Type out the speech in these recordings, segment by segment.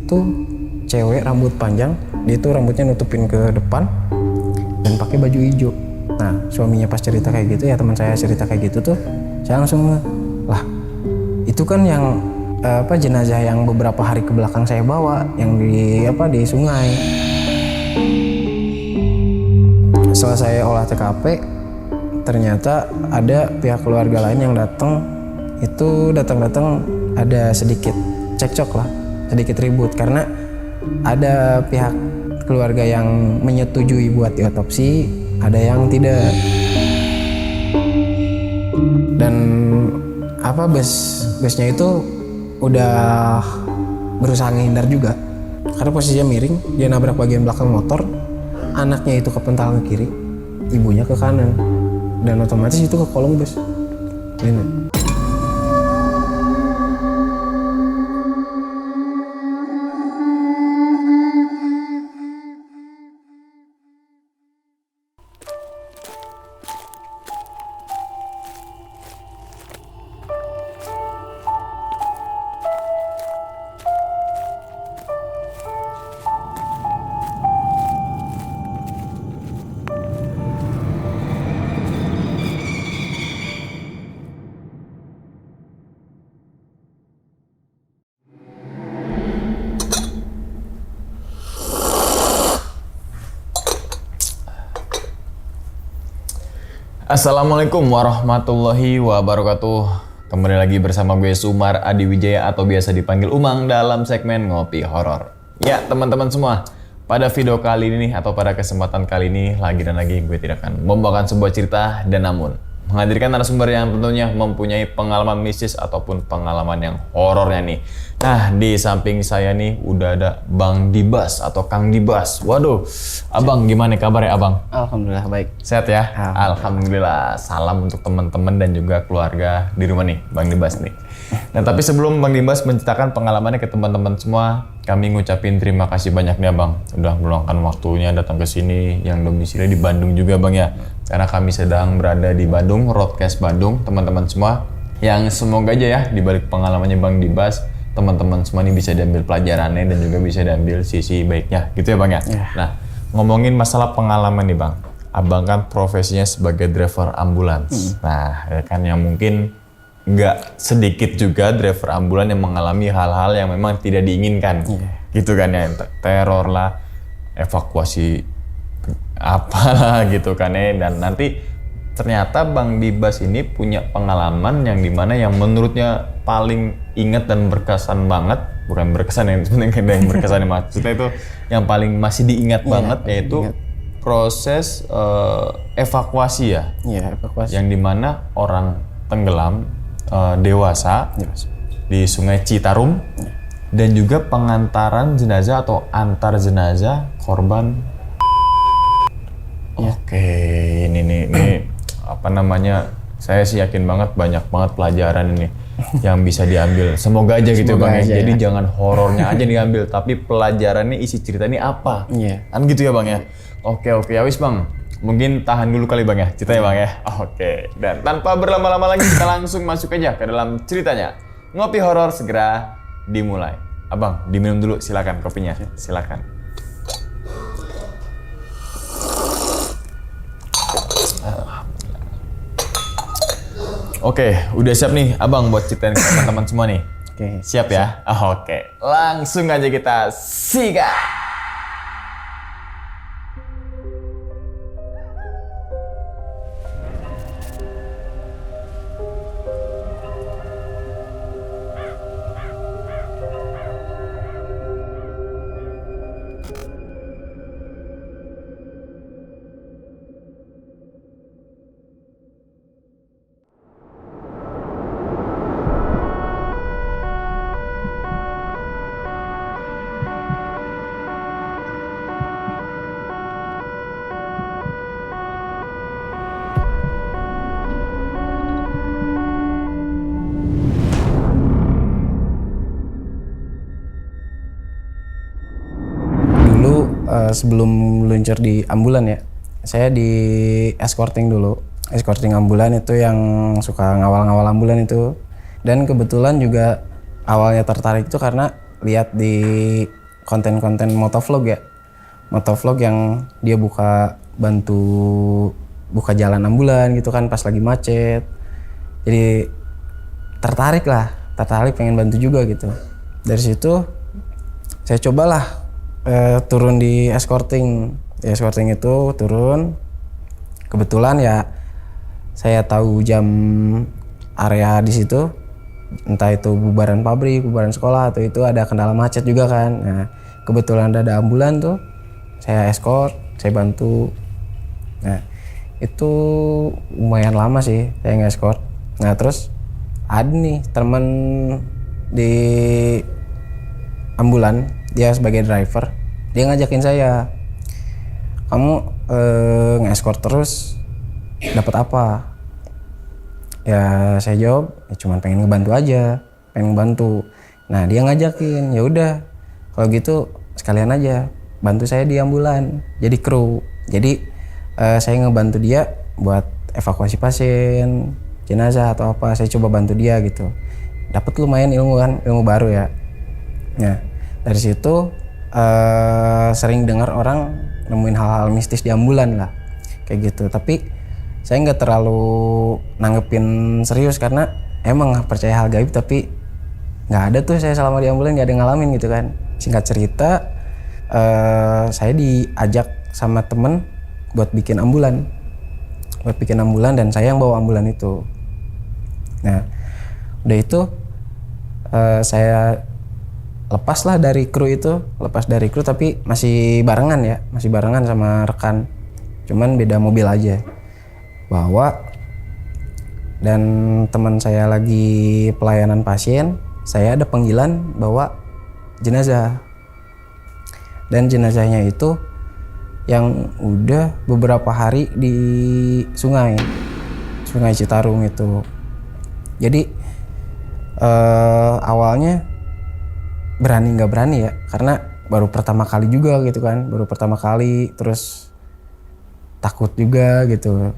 itu cewek rambut panjang, dia tuh rambutnya nutupin ke depan dan pakai baju hijau. Nah suaminya pas cerita kayak gitu ya, teman saya cerita kayak gitu tuh, saya langsung lah itu kan yang jenazah yang beberapa hari ke belakang saya bawa yang di sungai. Setelah saya olah TKP, ternyata ada pihak keluarga lain yang datang ada sedikit cekcok lah, sedikit ribut karena ada pihak keluarga yang menyetujui buat diotopsi, ada yang tidak. Dan busnya itu udah berusaha menghindar juga karena posisinya miring, dia nabrak bagian belakang motor, anaknya itu kepental ke kiri, ibunya ke kanan, dan otomatis itu ke kolong bus. Ini. Assalamualaikum warahmatullahi wabarakatuh. Kembali lagi bersama gue Sumar Adi Wijaya atau biasa dipanggil Umang dalam segmen Ngopi Horor. Ya teman-teman semua, pada video kali ini atau pada kesempatan kali ini lagi gue tidak akan membawakan sebuah cerita dan namun menghadirkan narasumber yang tentunya mempunyai pengalaman mistis ataupun pengalaman yang horornya nih. Nah, di samping saya nih udah ada Bang Dibas atau Kang Dibas. Waduh, Abang gimana kabarnya Abang? Alhamdulillah baik. Sehat ya? Alhamdulillah. Salam untuk teman-teman dan juga keluarga di rumah nih, Bang Dibas nih. Nah, tapi sebelum Bang Dibas menceritakan pengalamannya ke teman-teman semua, kami ngucapin terima kasih banyak nih Abang. Udah meluangkan waktunya datang ke sini yang domisili di Bandung juga Bang ya. Karena kami sedang berada di Bandung, Roadcast Bandung, teman-teman semua. Yang semoga aja ya, dibalik pengalamannya Bang Dibas, teman-teman semua ini bisa diambil pelajarannya dan juga bisa diambil sisi baiknya. Gitu ya Bang ya? Nah, ngomongin masalah pengalaman nih Bang. Abang kan profesinya sebagai driver ambulans. Nah, ya kan yang mungkin nggak sedikit juga driver ambulan yang mengalami hal-hal yang memang tidak diinginkan. Gitu kan ya, teror lah, evakuasi apalah gitu kan ya. Dan nanti ternyata Bang Dibas ini punya pengalaman yang dimana yang menurutnya paling ingat dan berkesan banget. Bukan berkesan yang sebenarnya yang berkesan maksudnya itu yang paling masih diingat banget yaitu proses evakuasi ya. Iya, evakuasi. Yang dimana orang tenggelam dewasa di Sungai Citarum dan juga pengantaran jenazah atau antar jenazah korban. Oke, ini apa namanya? Saya sih yakin banget banyak banget pelajaran ini yang bisa diambil. Semoga aja gitu Bang. Jadi jangan horornya aja diambil, tapi pelajarannya isi cerita ini apa? Kan gitu ya Bang ya. Oke, ya wis Bang. Mungkin tahan dulu kali Bang ya, ceritanya Bang ya. Oke, dan tanpa berlama-lama lagi kita langsung masuk aja ke dalam ceritanya. Ngopi horor segera dimulai. Abang, diminum dulu silakan kopinya. Silakan. Oke, udah siap nih Abang buat ceritain ke teman-teman semua nih. Oke. Siap ya? Oke, langsung aja kita sikat. Sebelum meluncur di ambulan ya, saya di escorting dulu. Escorting ambulan itu yang suka ngawal-ngawal ambulan itu. Dan kebetulan juga awalnya tertarik itu karena lihat di konten-konten motovlog ya. Motovlog yang dia bantu buka jalan ambulan gitu kan pas lagi macet. Jadi tertarik pengen bantu juga gitu. Dari situ saya cobalah turun di escorting. Di escorting itu turun. Kebetulan ya saya tahu jam area di situ, entah itu bubaran pabrik, bubaran sekolah, atau itu ada kendala macet juga kan. Nah, kebetulan ada ambulan tuh, saya escort, saya bantu. Nah, itu lumayan lama sih saya nge-escort. Nah, terus ada nih teman di ambulan, dia sebagai driver, dia ngajakin saya, kamu nge-escort terus dapat apa? Ya saya jawab, ya cuman pengen ngebantu aja, pengen ngebantu. Nah dia ngajakin, ya udah kalau gitu sekalian aja bantu saya di ambulan, jadi kru. Jadi saya ngebantu dia buat evakuasi pasien, jenazah atau apa, saya coba bantu dia gitu. Dapat lumayan ilmu kan, ilmu baru ya. Nah dari situ sering dengar orang nemuin hal-hal mistis di ambulan lah, kayak gitu. Tapi saya nggak terlalu nanggepin serius karena emang percaya hal gaib, tapi nggak ada tuh saya selama di ambulan nggak ada ngalamin gitu kan. Singkat cerita, saya diajak sama temen buat bikin ambulan, dan saya yang bawa ambulan itu. Nah udah itu saya lepas dari kru tapi masih barengan sama rekan, cuman beda mobil aja bawa. Dan teman saya lagi pelayanan pasien, saya ada panggilan bawa jenazah, dan jenazahnya itu yang udah beberapa hari di sungai Citarum itu. Jadi awalnya berani nggak berani ya, karena baru pertama kali juga gitu kan, terus takut juga gitu.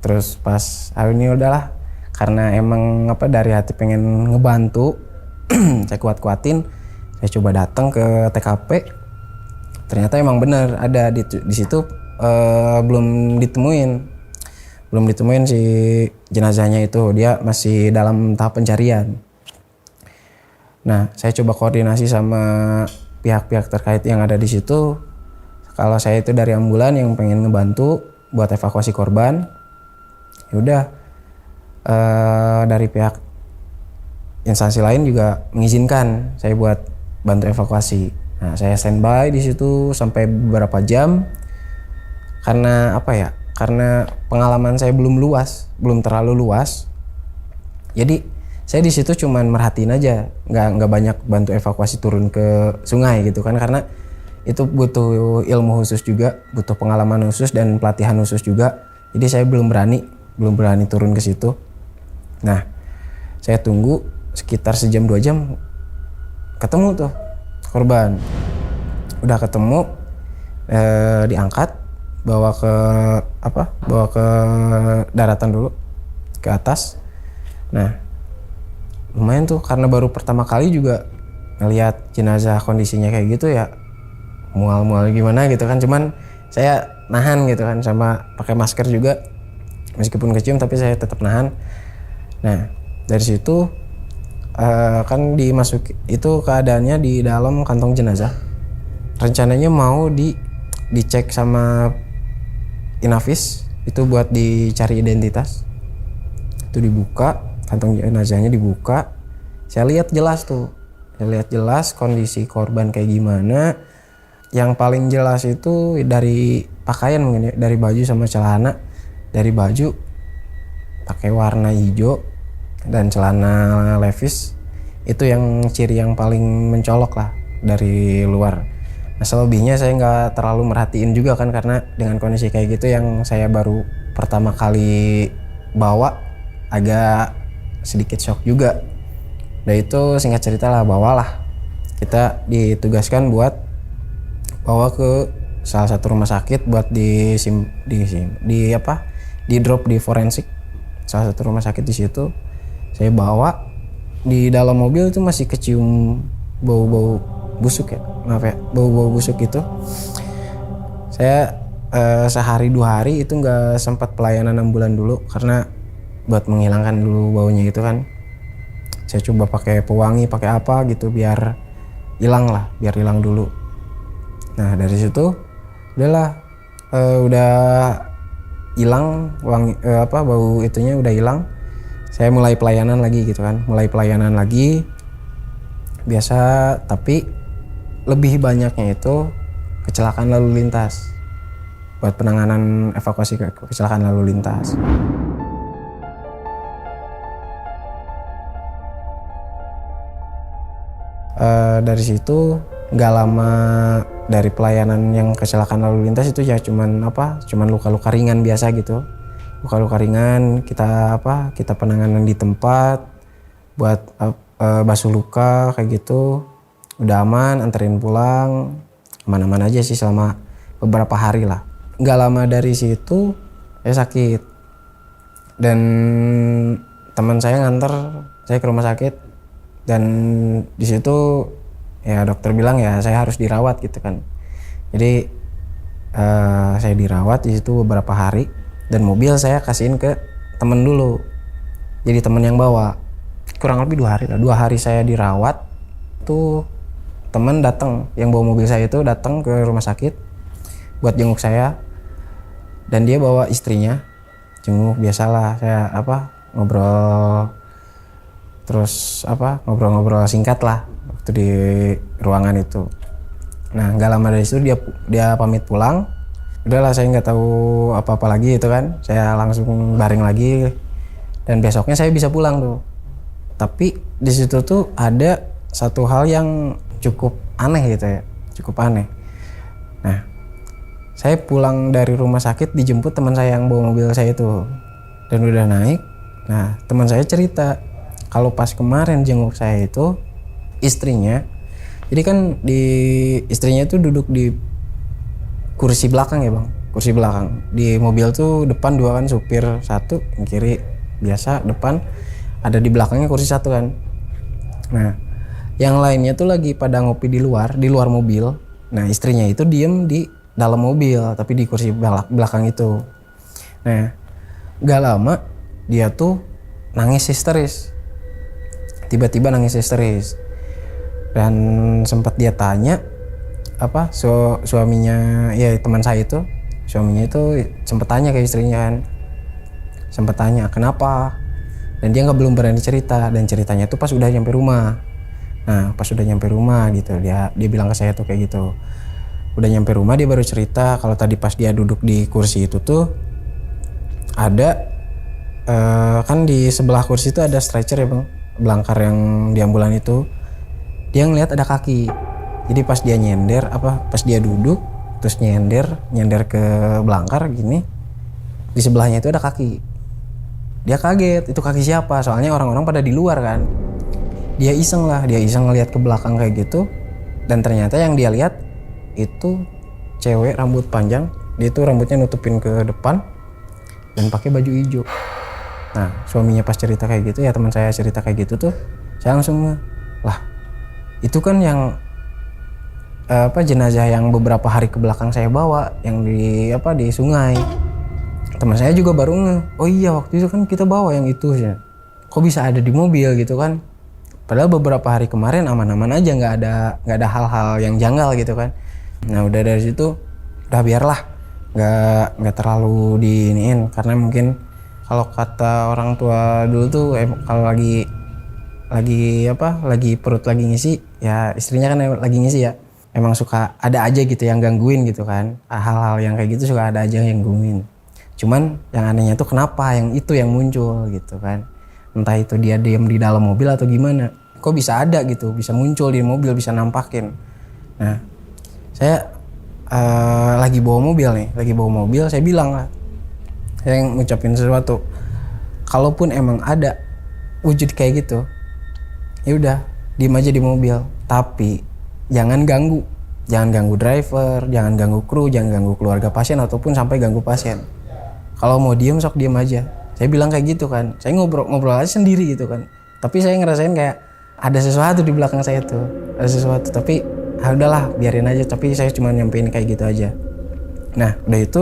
Terus pas ini udahlah, karena emang dari hati pengen ngebantu, saya kuat-kuatin, saya coba datang ke TKP. Ternyata emang bener ada di situ, belum ditemuin si jenazahnya itu, dia masih dalam tahap pencarian. Nah, saya coba koordinasi sama pihak-pihak terkait yang ada di situ. Kalau saya itu dari ambulan yang pengen ngebantu buat evakuasi korban, ya udah dari pihak instansi lain juga mengizinkan saya buat bantu evakuasi. Nah, saya standby di situ sampai beberapa jam. Karena karena pengalaman saya belum terlalu luas. Jadi saya di situ cuman merhatiin aja, nggak banyak bantu evakuasi turun ke sungai gitu kan, karena itu butuh ilmu khusus juga, butuh pengalaman khusus dan pelatihan khusus juga. Jadi saya belum berani turun ke situ. Nah, saya tunggu sekitar sejam 2 jam, ketemu tuh korban. Udah ketemu, diangkat, bawa ke daratan dulu, ke atas. Nah, lumayan tuh, karena baru pertama kali juga ngelihat jenazah kondisinya kayak gitu ya, mual-mual gimana gitu kan. Cuman saya nahan gitu kan, sama pakai masker juga, meskipun kecium tapi saya tetap nahan. Nah dari situ kan dimasuki, itu keadaannya di dalam kantong jenazah. Rencananya mau dicek sama Inavis itu buat dicari identitas. Itu dibuka, kantong jenazahnya dibuka. Saya lihat jelas kondisi korban kayak gimana. Yang paling jelas itu dari pakaian mungkin ya, dari baju sama celana. Dari baju pakai warna hijau dan celana Levi's, itu yang ciri yang paling mencolok lah dari luar. Nah selebihnya saya nggak terlalu merhatiin juga kan, karena dengan kondisi kayak gitu yang saya baru pertama kali bawa, agak sedikit shock juga. Nah itu singkat cerita lah, bawalah, kita ditugaskan buat bawa ke salah satu rumah sakit buat di drop di forensik, salah satu rumah sakit di situ. Saya bawa, di dalam mobil itu masih kecium bau-bau busuk ya, maaf ya, bau busuk gitu. Saya sehari 2 hari itu nggak sempat pelayanan ambulan dulu karena buat menghilangkan dulu baunya itu kan. Saya coba pakai pewangi, pakai apa gitu biar hilang lah, biar hilang dulu. Nah dari situ udahlah, udah hilang wangi, bau itunya udah hilang. Saya mulai pelayanan lagi gitu kan, biasa, tapi lebih banyaknya itu kecelakaan lalu lintas, buat penanganan evakuasi kecelakaan lalu lintas. Dari situ nggak lama dari pelayanan yang kecelakaan lalu lintas itu ya cuman luka-luka ringan biasa gitu, luka-luka ringan kita penanganan di tempat buat basuh luka kayak gitu, udah aman, anterin pulang, aman-aman aja sih selama beberapa hari lah. Nggak lama dari situ saya sakit dan teman saya nganter saya ke rumah sakit. Dan di situ ya dokter bilang ya saya harus dirawat gitu kan. Jadi saya dirawat di situ beberapa hari dan mobil saya kasihin ke temen dulu. Jadi temen yang bawa. Kurang lebih 2 hari lah. 2 hari saya dirawat tuh temen datang yang bawa mobil saya itu datang ke rumah sakit buat jenguk saya. Dan dia bawa istrinya. Jenguk biasalah saya ngobrol. Terus ngobrol-ngobrol singkat lah waktu di ruangan itu. Nah nggak lama dari itu dia pamit pulang. Udahlah saya nggak tahu apa-apa lagi itu kan. Saya langsung baring lagi dan besoknya saya bisa pulang tuh. Tapi di situ tuh ada satu hal yang cukup aneh gitu ya, cukup aneh. Nah saya pulang dari rumah sakit dijemput teman saya yang bawa mobil saya itu dan udah naik. Nah teman saya cerita. Kalau pas kemarin jenguk saya itu istrinya, jadi kan istrinya itu duduk di kursi belakang ya bang, kursi belakang. Di mobil tuh depan 2 kan, supir 1, yang kiri biasa, depan ada di belakangnya kursi 1 kan. Nah yang lainnya tuh lagi pada ngopi di luar mobil. Nah istrinya itu diem di dalam mobil tapi di kursi belakang itu. Nah gak lama dia tuh nangis histeris. Tiba-tiba nangis histeris dan sempat dia tanya suaminya ya teman saya itu, suaminya itu sempat tanya ke istrinya kan, sempat tanya kenapa, dan dia belum berani cerita, dan ceritanya itu pas udah nyampe rumah. Nah pas udah nyampe rumah gitu dia bilang ke saya tuh kayak gitu, udah nyampe rumah dia baru cerita kalau tadi pas dia duduk di kursi itu tuh ada kan di sebelah kursi itu ada stretcher ya bang, belangkar yang di ambulan itu. Dia ngeliat ada kaki. Jadi pas dia pas dia duduk terus nyender ke belangkar gini, di sebelahnya itu ada kaki. Dia kaget, itu kaki siapa? Soalnya orang-orang pada di luar kan. Dia iseng ngeliat ke belakang kayak gitu, dan ternyata yang dia lihat itu cewek rambut panjang. Dia tuh rambutnya nutupin ke depan dan pakai baju hijau. Nah suaminya pas cerita kayak gitu ya, teman saya cerita kayak gitu tuh, saya langsung lah itu kan yang jenazah yang beberapa hari ke belakang saya bawa yang di sungai. Teman saya juga baru oh iya waktu itu kan kita bawa yang itu ya, kok bisa ada di mobil gitu kan. Padahal beberapa hari kemarin aman-aman aja, nggak ada hal-hal yang janggal gitu kan. Nah udah dari situ udah biarlah, nggak terlalu diiniin, karena mungkin kalau kata orang tua dulu tuh kalau lagi perut lagi ngisi ya, istrinya kan lagi ngisi ya, emang suka ada aja gitu yang gangguin gitu kan. Hal-hal yang kayak gitu suka ada aja yang gangguin. Cuman yang anehnya tuh kenapa yang itu yang muncul gitu kan. Entah itu dia diam di dalam mobil atau gimana, kok bisa ada gitu, bisa muncul di mobil, bisa nampakin. Nah saya lagi bawa mobil, saya bilang lah, saya ngucapin sesuatu, kalaupun emang ada wujud kayak gitu, ya udah diem aja di mobil, tapi jangan ganggu driver, jangan ganggu kru, jangan ganggu keluarga pasien ataupun sampai ganggu pasien. Kalau mau diem sok diem aja, saya bilang kayak gitu kan. Saya ngobrol aja sendiri gitu kan, tapi saya ngerasain kayak ada sesuatu di belakang saya tuh, ada sesuatu, tapi udahlah biarin aja, tapi saya cuma nyampein kayak gitu aja. Nah udah itu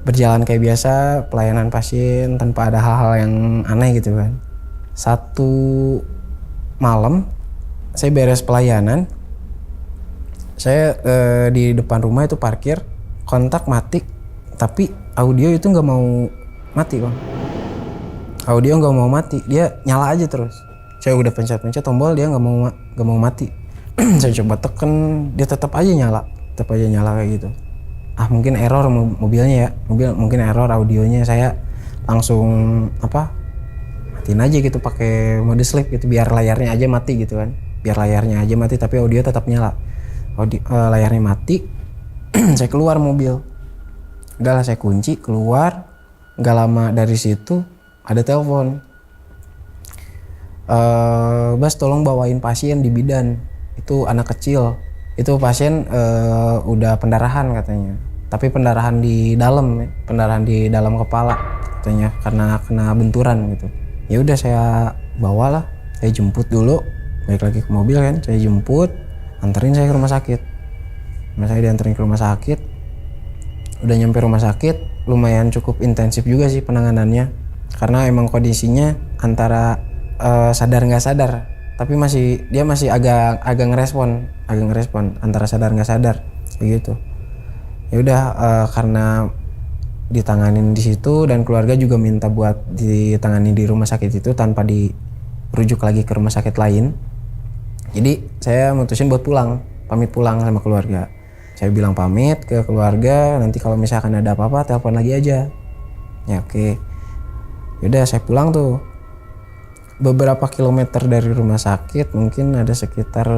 berjalan kayak biasa, pelayanan pasien tanpa ada hal-hal yang aneh gitu kan. Satu malam saya beres pelayanan, saya di depan rumah itu parkir, kontak mati, tapi audio itu nggak mau mati bang. Audio nggak mau mati, dia nyala aja terus. Saya udah pencet tombol, dia nggak mau mati. Saya coba tekan, dia tetap aja nyala kayak gitu. Mungkin error mobilnya ya, mungkin error audionya. Saya langsung matiin aja gitu pakai mode sleep gitu, biar layarnya aja mati gitu kan, tapi audio tetap nyala. Layarnya mati. Saya keluar mobil, udahlah saya kunci keluar. Nggak lama dari situ ada telepon, Bas tolong bawain pasien di bidan, itu anak kecil, itu pasien udah pendarahan katanya, tapi pendarahan di dalam kepala katanya karena kena benturan gitu. Ya udah saya bawalah, saya jemput dulu, balik lagi ke mobil kan, saya jemput, anterin saya ke rumah sakit. Saya dianterin ke rumah sakit, udah nyampe rumah sakit lumayan cukup intensif juga sih penanganannya, karena emang kondisinya antara sadar nggak sadar, tapi dia masih agak ngerespon antara sadar nggak sadar kayak gitu. Ya udah karena ditanganin di situ dan keluarga juga minta buat ditangani di rumah sakit itu tanpa dirujuk lagi ke rumah sakit lain. Jadi saya mutusin buat pamit pulang sama keluarga. Saya bilang pamit ke keluarga, nanti kalau misalkan ada apa-apa telepon lagi aja. Ya oke. Yaudah saya pulang tuh. Beberapa kilometer dari rumah sakit, mungkin ada sekitar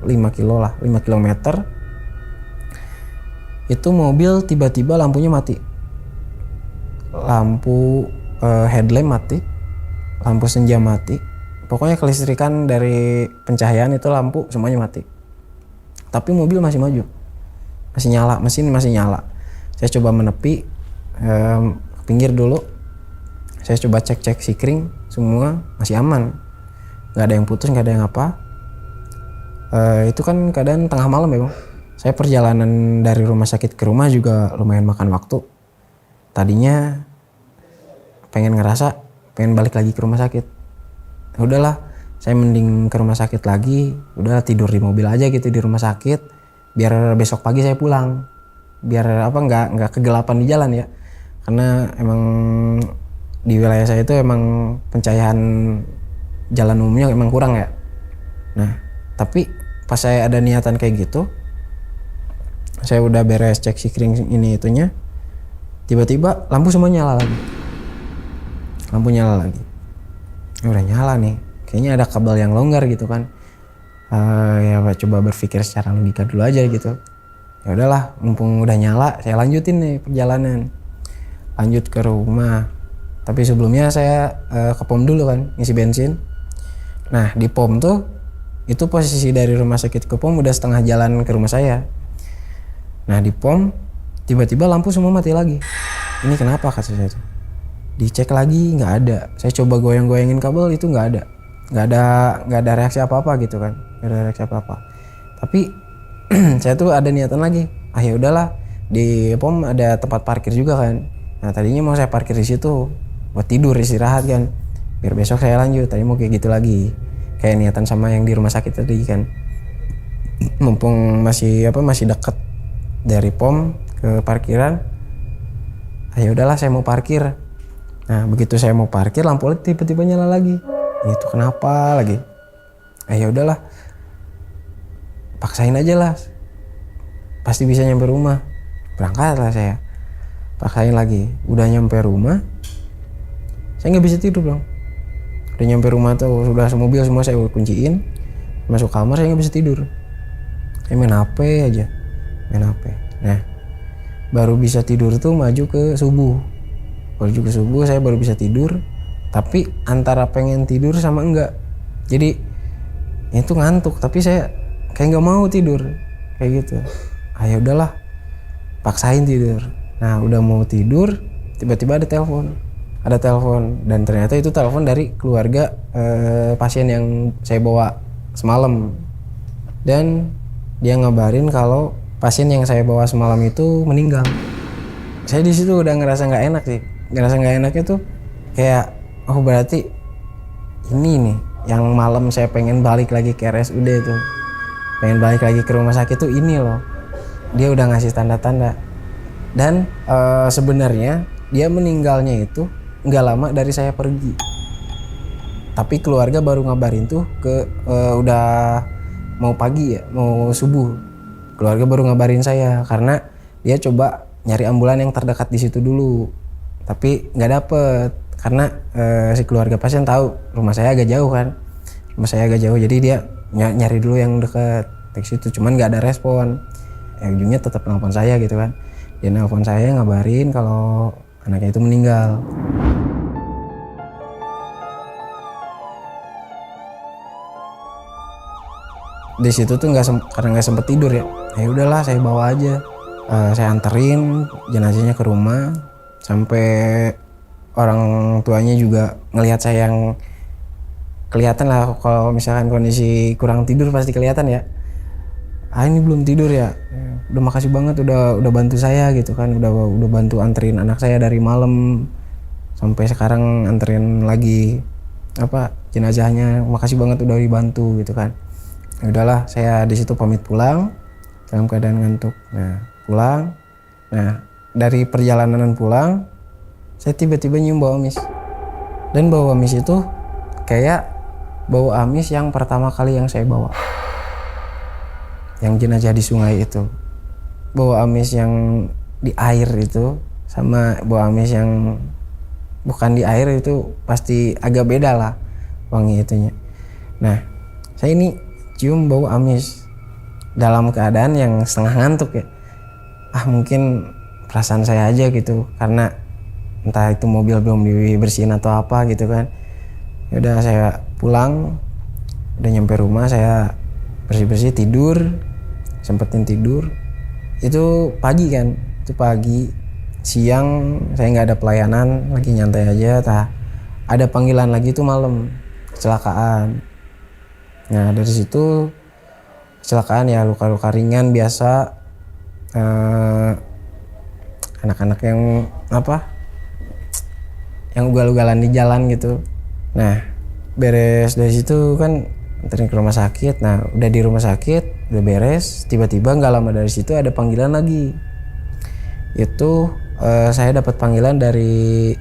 5 kilometer. Itu mobil tiba-tiba lampunya mati. Lampu headlamp mati, lampu senja mati. Pokoknya kelistrikan dari pencahayaan itu lampu semuanya mati. Tapi mobil masih maju. Masih nyala, mesin masih nyala. Saya coba menepi, pinggir dulu. Saya coba cek sikring, semua masih aman. Gak ada yang putus, gak ada yang apa. Itu kan keadaan tengah malam ya bang. Saya perjalanan dari rumah sakit ke rumah juga lumayan makan waktu. Tadinya pengen balik lagi ke rumah sakit. Udahlah, saya mending ke rumah sakit lagi. Udah tidur di mobil aja gitu di rumah sakit. Biar besok pagi saya pulang, biar nggak kegelapan di jalan ya, karena emang di wilayah saya itu emang pencahayaan jalan umumnya emang kurang ya. Nah tapi pas saya ada niatan kayak gitu, saya udah beres cek sikring ini itunya, tiba-tiba lampu semua nyala lagi. Udah nyala nih, kayaknya ada kabel yang longgar gitu kan. Ya coba berpikir secara logika dulu aja gitu. Ya udahlah, mumpung udah nyala, saya lanjutin nih perjalanan. Lanjut ke rumah. Tapi sebelumnya saya ke pom dulu kan, ngisi bensin. Nah di pom tuh, itu posisi dari rumah sakit ke pom udah setengah jalan ke rumah saya. Nah di pom, tiba-tiba lampu semua mati lagi. Ini kenapa kata saya tuh? Dicek lagi nggak ada. Saya coba goyang-goyangin kabel, itu nggak ada reaksi apa-apa gitu kan. Tapi saya tuh ada niatan lagi. Ya udahlah, di pom ada tempat parkir juga kan. Nah tadinya mau saya parkir di situ buat tidur istirahat kan, biar besok saya lanjut. Tadi mau kayak gitu lagi, kayak niatan sama yang di rumah sakit tadi kan. Mumpung masih dekat dari pom ke parkiran, ya udahlah saya mau parkir. Nah begitu saya mau parkir, lampu LED tiba-tiba nyala lagi. Itu kenapa lagi? Ya udahlah, paksain aja lah, pasti bisa nyampe rumah. Berangkatlah saya, paksain lagi. Udah nyampe rumah, saya nggak bisa tidur dong. Udah nyampe rumah tuh, sudah mobil semua saya kunciin, masuk kamar saya nggak bisa tidur. Saya main HP aja. Nah baru bisa tidur tuh maju ke subuh saya baru bisa tidur. Tapi antara pengen tidur sama enggak, jadi itu ngantuk tapi saya kayak nggak mau tidur kayak gitu. Ya udahlah, paksain tidur. Nah udah mau tidur, tiba-tiba ada telepon dan ternyata itu telepon dari keluarga pasien yang saya bawa semalam. Dan dia ngabarin kalau pasien yang saya bawa semalam itu meninggal. Saya di situ udah ngerasa nggak enak sih. Ngerasa nggak enaknya tuh kayak, oh berarti ini nih yang malam saya pengen balik lagi ke RSUD tuh, pengen balik lagi ke rumah sakit tuh ini loh. Dia udah ngasih tanda-tanda. Dan sebenarnya dia meninggalnya itu nggak lama dari saya pergi. Tapi keluarga baru ngabarin tuh udah mau pagi ya, mau subuh. Keluarga baru ngabarin saya karena dia coba nyari ambulan yang terdekat di situ dulu. Tapi nggak dapet karena si keluarga pasien tahu rumah saya agak jauh kan. Rumah saya agak jauh, jadi dia nyari dulu yang dekat di situ. Cuman nggak ada respon. Ujungnya tetap nelfon saya gitu kan. Dia nelfon saya ngabarin kalau anaknya itu meninggal. Di situ tuh karena nggak sempet tidur ya. Ya udahlah saya bawa aja. Saya anterin jenazahnya ke rumah sampai orang tuanya juga ngelihat saya yang kelihatan lah kalau misalkan kondisi kurang tidur pasti kelihatan ya. Ini belum tidur ya. Udah makasih banget udah bantu saya gitu kan. Udah bantu anterin anak saya dari malam sampai sekarang anterin lagi jenazahnya. Makasih banget udah dibantu gitu kan. Ya udahlah saya di situ pamit pulang dalam keadaan ngantuk. Nah, pulang. Nah, dari perjalanan pulang saya tiba-tiba nyium bau amis. Dan bau amis itu kayak bau amis yang pertama kali yang saya bawa. Yang jenazah di sungai itu. Bau amis yang di air itu sama bau amis yang bukan di air itu pasti agak beda lah wangi itunya. Nah, saya ini cium bau amis dalam keadaan yang setengah ngantuk ya. Mungkin perasaan saya aja gitu karena entah itu mobil belum dibersihin atau apa gitu kan. Ya udah saya pulang, udah nyampe rumah saya bersih-bersih tidur, sempetin tidur. Itu pagi kan, itu pagi. Siang saya nggak ada pelayanan, lagi nyantai aja. Ada panggilan lagi tuh malam, kecelakaan. Nah dari situ kecelakaan ya luka-luka ringan biasa, anak-anak yang yang ugal-ugalan di jalan gitu. Nah beres dari situ kan anterin ke rumah sakit. Nah udah di rumah sakit udah beres, tiba-tiba nggak lama dari situ ada panggilan lagi. Itu saya dapat panggilan dari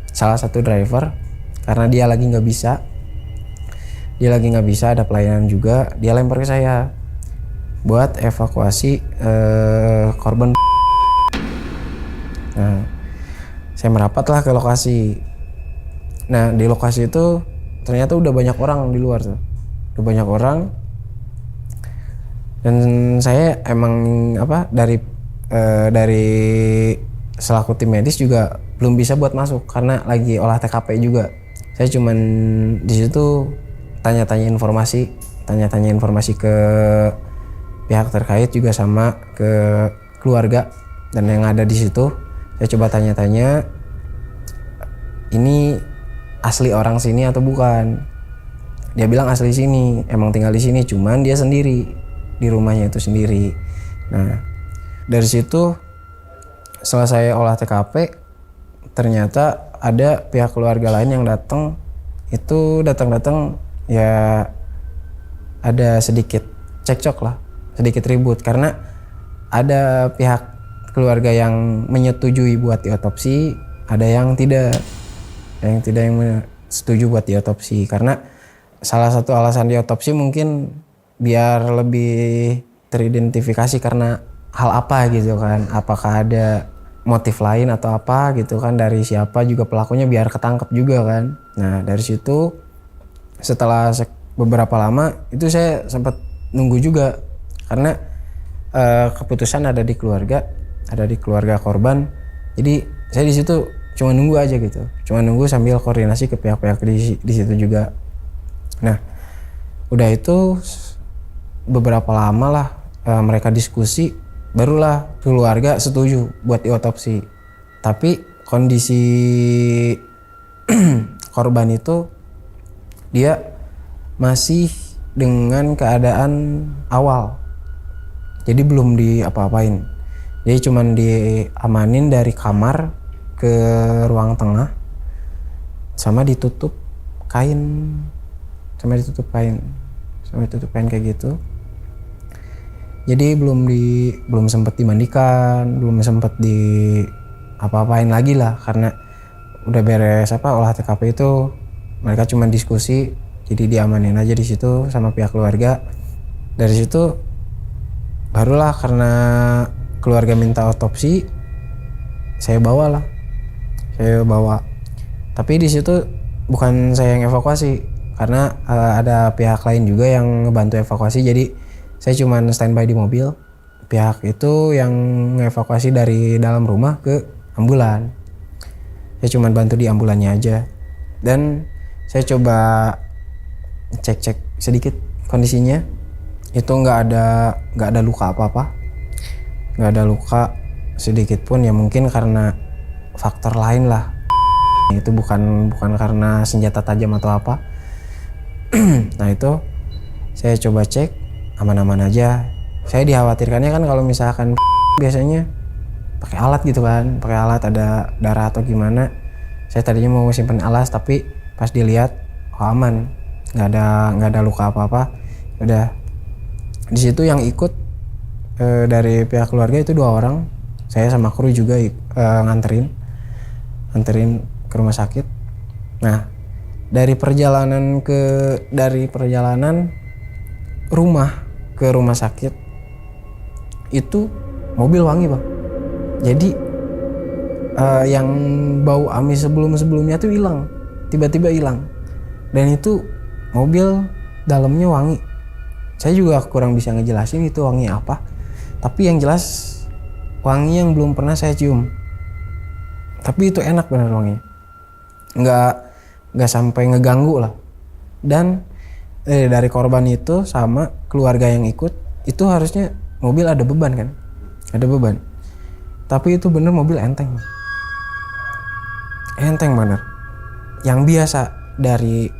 salah satu driver karena dia lagi nggak bisa. Dia lagi nggak bisa, ada pelayanan juga. Dia lempar ke saya buat evakuasi korban. Nah, saya merapatlah ke lokasi. Nah, di lokasi itu ternyata udah banyak orang di luar tuh. Udah banyak orang. Dan saya emang dari selaku tim medis juga belum bisa buat masuk karena lagi olah TKP juga. Saya cuman di situ tanya-tanya informasi ke pihak terkait juga sama ke keluarga dan yang ada di situ. Saya coba tanya-tanya, ini asli orang sini atau bukan? Dia bilang asli sini, emang tinggal di sini, cuman dia sendiri di rumahnya itu sendiri. Nah, dari situ setelah saya olah TKP, ternyata ada pihak keluarga lain yang datang. Itu datang ya ada sedikit cekcok lah, sedikit ribut karena ada pihak keluarga yang menyetujui buat diotopsi, ada yang tidak yang setuju buat diotopsi karena salah satu alasan diotopsi mungkin biar lebih teridentifikasi karena hal apa gitu kan, apakah ada motif lain atau apa gitu kan, dari siapa juga pelakunya biar ketangkep juga kan. Nah dari situ setelah beberapa lama itu saya sempat nunggu juga karena keputusan ada di keluarga korban. Jadi saya di situ cuma nunggu aja gitu, cuma nunggu sambil koordinasi ke pihak-pihak di situ juga. Nah udah itu beberapa lama lah mereka diskusi, barulah keluarga setuju buat diotopsi. Tapi kondisi korban itu dia masih dengan keadaan awal, jadi belum diapa-apain. Jadi cuman diamanin dari kamar ke ruang tengah sama ditutup kain kayak gitu. Jadi belum sempat dimandikan, belum sempat di apa-apain lagi lah, karena udah beres olah TKP itu mereka cuma diskusi, jadi diamanin aja di situ sama pihak keluarga. Dari situ barulah karena keluarga minta otopsi, saya bawa. Tapi di situ bukan saya yang evakuasi, karena ada pihak lain juga yang ngebantu evakuasi. Jadi saya cuma standby di mobil, pihak itu yang ngevakuasi dari dalam rumah ke ambulan. Saya cuma bantu di ambulannya aja, dan saya coba cek sedikit kondisinya. Itu nggak ada luka apa-apa, nggak ada luka sedikit pun. Ya mungkin karena faktor lain lah, itu bukan karena senjata tajam atau apa. Nah itu saya coba cek, aman-aman aja. Saya dikhawatirkannya kan kalau misalkan biasanya pakai alat gitu kan, pakai alat ada darah atau gimana. Saya tadinya mau simpen alas, tapi pas dilihat aman, nggak ada luka apa-apa. Udah di situ yang ikut dari pihak keluarga itu 2 orang, saya sama kru juga nganterin ke rumah sakit. Nah dari perjalanan rumah ke rumah sakit itu mobil wangi bang. Jadi yang bau amis sebelumnya tuh hilang, tiba-tiba hilang. Dan itu mobil dalamnya wangi. Saya juga kurang bisa ngejelasin itu wangi apa, tapi yang jelas wangi yang belum pernah saya cium. Tapi itu enak bener wanginya, nggak sampai ngeganggu lah. Dan dari korban itu sama keluarga yang ikut itu harusnya mobil ada beban kan, tapi itu bener mobil enteng bener. Yang biasa dari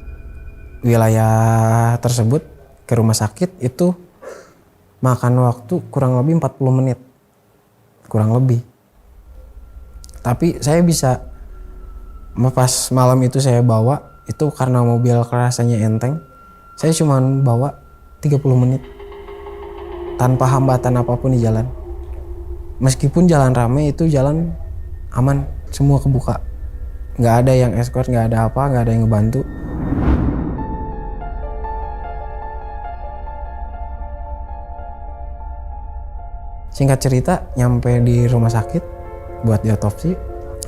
wilayah tersebut ke rumah sakit itu makan waktu kurang lebih 40 menit kurang lebih. Tapi saya bisa, pas malam itu saya bawa itu karena mobil rasanya enteng, saya cuma bawa 30 menit tanpa hambatan apapun di jalan. Meskipun jalan rame, itu jalan aman, semua kebuka, nggak ada yang escort, nggak ada yang ngebantu. Singkat cerita, nyampe di rumah sakit buat diotopsi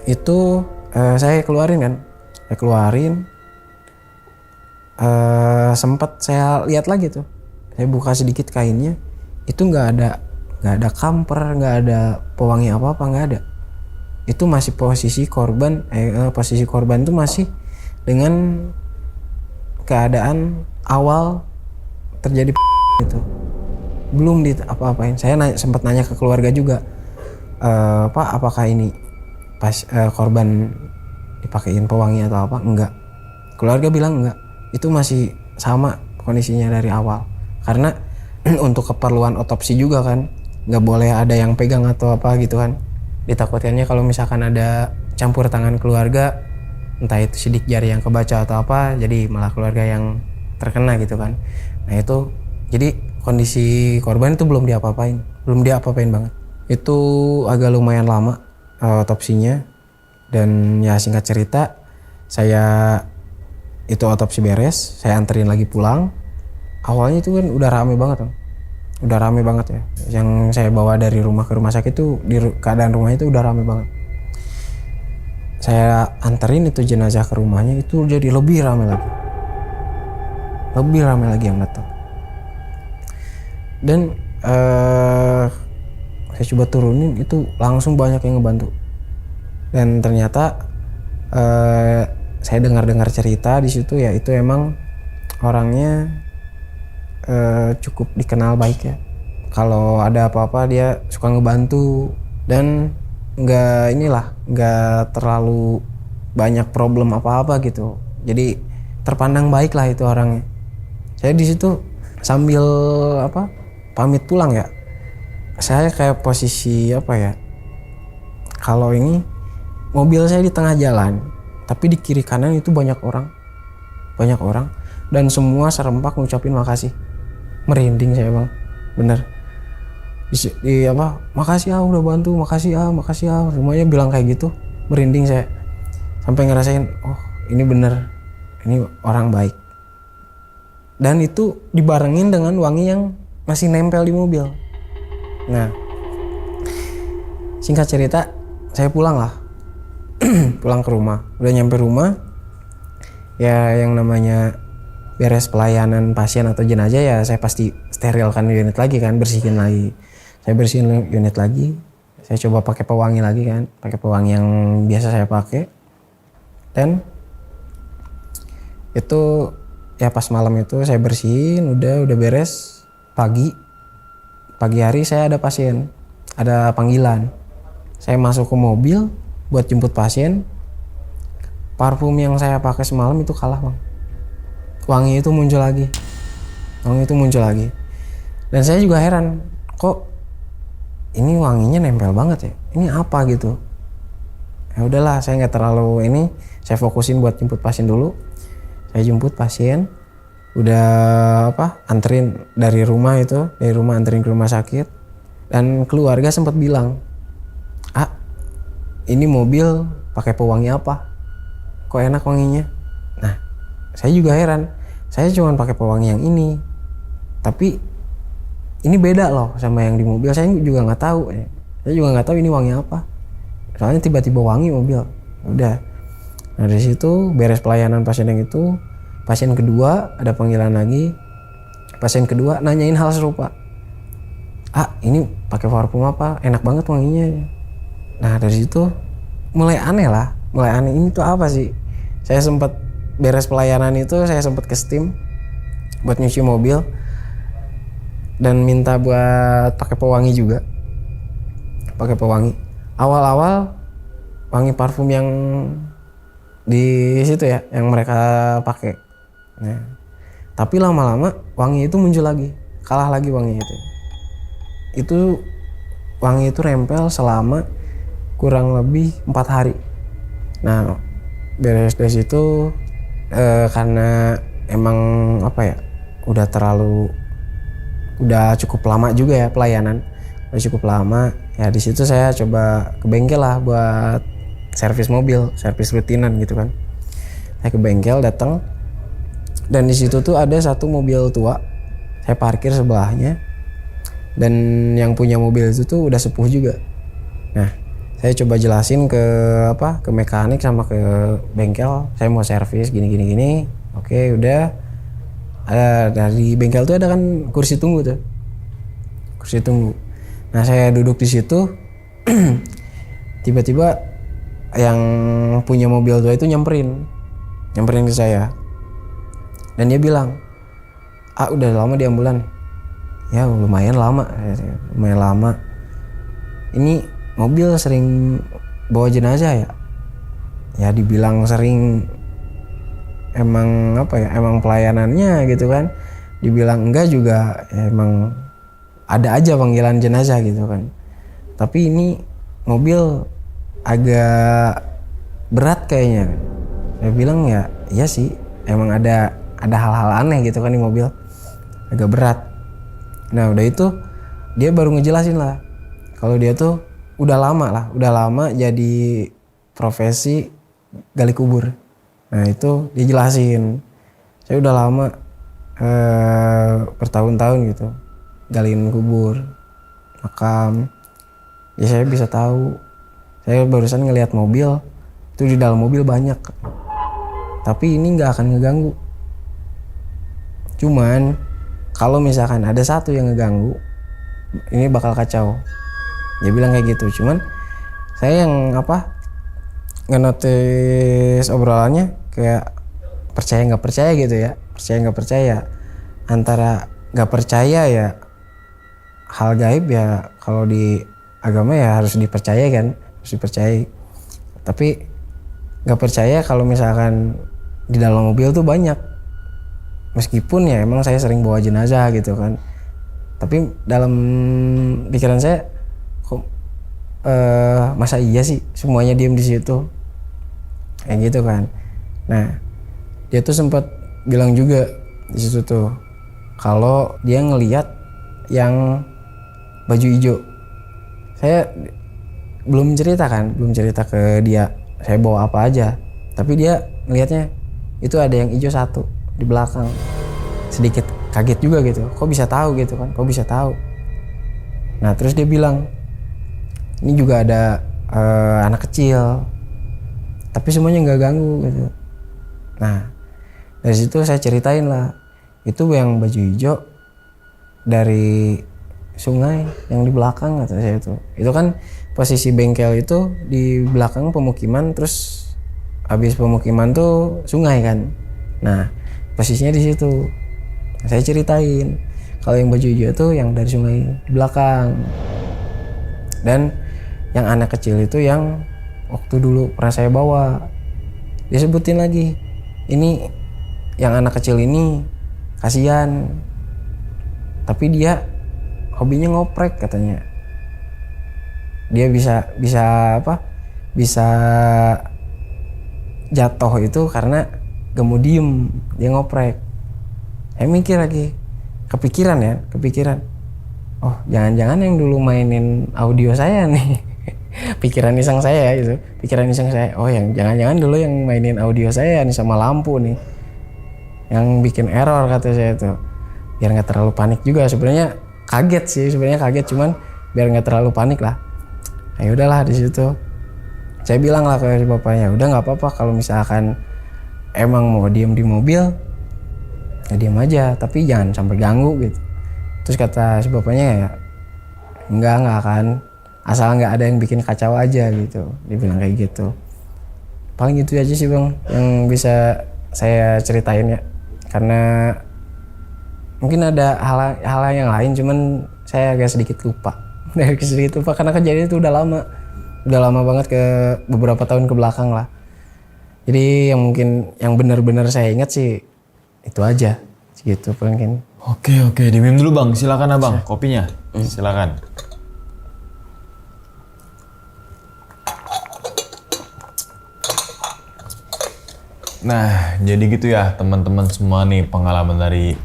itu saya keluarin sempat saya lihat lagi tuh, saya buka sedikit kainnya, itu nggak ada kamper, nggak ada pewangi apa-apa, nggak ada. Itu masih posisi korban tuh masih dengan keadaan awal terjadi itu, belum di apa-apain. Saya sempat nanya ke keluarga juga, Pak, apakah ini pas korban dipakein pewangi atau apa? Enggak. Keluarga bilang enggak, itu masih sama kondisinya dari awal. Karena untuk keperluan otopsi juga kan, nggak boleh ada yang pegang atau apa gitu kan. Ditakutkannya kalau misalkan ada campur tangan keluarga, entah itu sidik jari yang kebaca atau apa, jadi malah keluarga yang terkena gitu kan. Nah itu, jadi kondisi korban itu belum diapa-apain banget. Itu agak lumayan lama otopsinya. Dan ya singkat cerita, saya itu otopsi beres, saya anterin lagi pulang. Awalnya itu kan udah rame banget ya. Yang saya bawa dari rumah ke rumah sakit itu, di keadaan rumah itu udah rame banget. Saya anterin itu jenazah ke rumahnya, itu jadi lebih rame lagi yang datang. Dan saya coba turunin, itu langsung banyak yang ngebantu. Dan ternyata saya dengar cerita di situ, ya itu emang orangnya cukup dikenal baik ya. Kalau ada apa-apa dia suka ngebantu, dan nggak terlalu banyak problem apa-apa gitu. Jadi terpandang baik lah itu orangnya. Saya di situ sambil pamit pulang ya, saya kayak posisi apa ya, kalau ini mobil saya di tengah jalan tapi di kiri kanan itu banyak orang dan semua serempak ngucapin makasih. Merinding saya bang, bener. Di apa, makasih udah bantu, makasih semuanya bilang kayak gitu. Merinding saya sampai ngerasain, oh ini bener, ini orang baik. Dan itu dibarengin dengan wangi yang masih nempel di mobil. Nah, singkat cerita, saya pulang lah. Pulang ke rumah. Udah nyampe rumah, ya yang namanya beres pelayanan pasien atau jenazah ya saya pasti sterilkan unit lagi kan, bersihin lagi. Saya bersihin unit lagi. Saya coba pakai pewangi lagi kan, pakai pewangi yang biasa saya pakai. Dan itu ya pas malam itu saya bersihin, udah beres. Pagi hari saya ada pasien, ada panggilan. Saya masuk ke mobil buat jemput pasien. Parfum yang saya pakai semalam itu kalah bang. Wangi itu muncul lagi. Dan saya juga heran, kok ini wanginya nempel banget ya? Ini apa gitu? Ya udahlah, saya nggak terlalu ini. Saya fokusin buat jemput pasien dulu. Saya jemput pasien. Udah anterin dari rumah anterin ke rumah sakit. Dan keluarga sempat bilang, ini mobil pakai pewangi apa? Kok enak wanginya? Nah, saya juga heran. Saya cuma pakai pewangi yang ini. Tapi ini beda loh sama yang di mobil. Saya juga nggak tahu. Saya juga nggak tahu ini wangi apa. Soalnya tiba-tiba wangi mobil. Udah. Nah dari situ beres pelayanan pasien yang itu. Pasien kedua ada panggilan lagi. Pasien kedua nanyain hal serupa. Ini pakai parfum apa? Enak banget wanginya. Nah dari situ mulai aneh. Ini tuh apa sih? Saya sempat beres pelayanan itu, saya sempat ke steam buat nyuci mobil dan minta buat pakai pewangi juga. Pakai pewangi. Awal-awal wangi parfum yang di situ ya, yang mereka pakai. Nah, tapi lama-lama wangi itu muncul lagi, kalah lagi wangi itu. Itu wangi itu nempel selama kurang lebih 4 hari. Nah, beres dari situ karena emang udah cukup lama juga ya pelayanan, udah cukup lama. Ya di situ saya coba ke bengkel lah buat servis mobil, servis rutinan gitu kan. Saya ke bengkel datang. Dan di situ tuh ada satu mobil tua, saya parkir sebelahnya, dan yang punya mobil itu tuh udah sepuh juga. Nah, saya coba jelasin ke mekanik sama ke bengkel, saya mau servis gini. Oke, udah. Dari bengkel tuh ada kan kursi tunggu tuh, kursi tunggu. Nah, saya duduk di situ, tiba-tiba yang punya mobil tua itu nyamperin ke saya. Dan dia bilang, udah lama di ambulan. Ya lumayan lama. Ini mobil sering bawa jenazah ya? Ya dibilang sering, emang pelayanannya gitu kan. Dibilang enggak juga, ya emang ada aja panggilan jenazah gitu kan. Tapi ini mobil agak berat kayaknya. Saya bilang ya, iya sih, emang ada hal-hal aneh gitu kan di mobil, agak berat. Nah udah itu dia baru ngejelasin lah kalau dia tuh udah lama jadi profesi gali kubur. Nah itu dijelasin, saya udah lama bertahun-tahun gitu galiin kubur, makam. Ya saya bisa tahu. Saya barusan ngelihat mobil itu, di dalam mobil banyak, tapi ini nggak akan ngeganggu. Cuman kalau misalkan ada satu yang ngeganggu, ini bakal kacau. Dia bilang kayak gitu. Cuman saya yang ngenotis obrolannya kayak percaya nggak percaya gitu ya, percaya nggak percaya. Antara nggak percaya ya hal gaib ya, kalau di agama ya harus dipercaya kan, harus dipercayai. Tapi nggak percaya kalau misalkan di dalam mobil tuh banyak. Meskipun ya emang saya sering bawa jenazah gitu kan, Tapi dalam pikiran saya kok masa iya sih semuanya diem di situ kayak gitu kan. Nah dia tuh sempat bilang juga di situ tuh kalau dia ngelihat yang baju hijau. Saya belum cerita ke dia saya bawa apa aja, tapi dia ngelihatnya itu ada yang hijau satu di belakang. Sedikit kaget juga gitu, kok bisa tahu gitu kan, kok bisa tahu. Nah terus dia bilang ini juga ada anak kecil tapi semuanya nggak ganggu gitu. Nah dari situ saya ceritain lah, itu yang baju hijau dari sungai yang di belakang kata saya itu kan posisi bengkel itu di belakang pemukiman, terus habis pemukiman tuh sungai kan. Nah posisinya di situ. Saya ceritain kalau yang baju hijau itu yang dari sungai di belakang, dan yang anak kecil itu yang waktu dulu pernah saya bawa. Dia sebutin lagi, ini yang anak kecil ini kasihan tapi dia hobinya ngoprek katanya. Dia bisa jatuh itu karena gak mau diem, dia ngoprek. Saya mikir lagi, kepikiran. Oh jangan-jangan yang dulu mainin audio saya nih. Pikiran iseng saya gitu. Oh yang jangan-jangan dulu yang mainin audio saya nih sama lampu nih, yang bikin error kata saya tuh. Biar nggak terlalu panik juga. Sebenarnya kaget, cuman biar nggak terlalu panik lah. Ya udahlah di situ. Saya bilang lah ke bapaknya, udah nggak apa-apa kalau misalkan emang mau diem di mobil, ya diem aja, tapi jangan sampai ganggu gitu. Terus kata si bapaknya ya, enggak akan, asal nggak ada yang bikin kacau aja gitu. Dia bilang kayak gitu. Paling gitu aja sih bang yang bisa saya ceritain ya, karena mungkin ada hal yang lain, cuman saya agak sedikit lupa. Karena kejadian itu udah lama banget, ke beberapa tahun ke belakang lah. Jadi yang mungkin yang benar-benar saya ingat sih itu aja gitu mungkin. Oke, diminum dulu bang, silakan abang kopinya, silakan. Nah jadi gitu ya teman-teman semua nih, pengalaman dari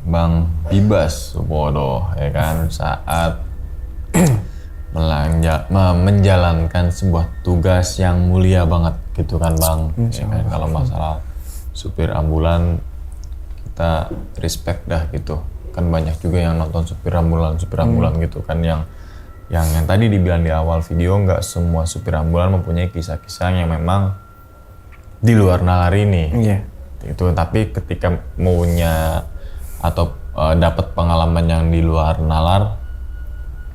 Bang Bibas Supodo ya kan, saat menjalankan sebuah tugas yang mulia banget gitu kan bang. Ya kan, kalau masalah supir ambulan kita respect dah gitu kan. Banyak juga yang nonton supir ambulan gitu kan, yang tadi dibilang di awal video, nggak semua supir ambulan mempunyai kisah-kisah yang memang di luar nalar ini. Itu tapi ketika maunya atau dapat pengalaman yang di luar nalar,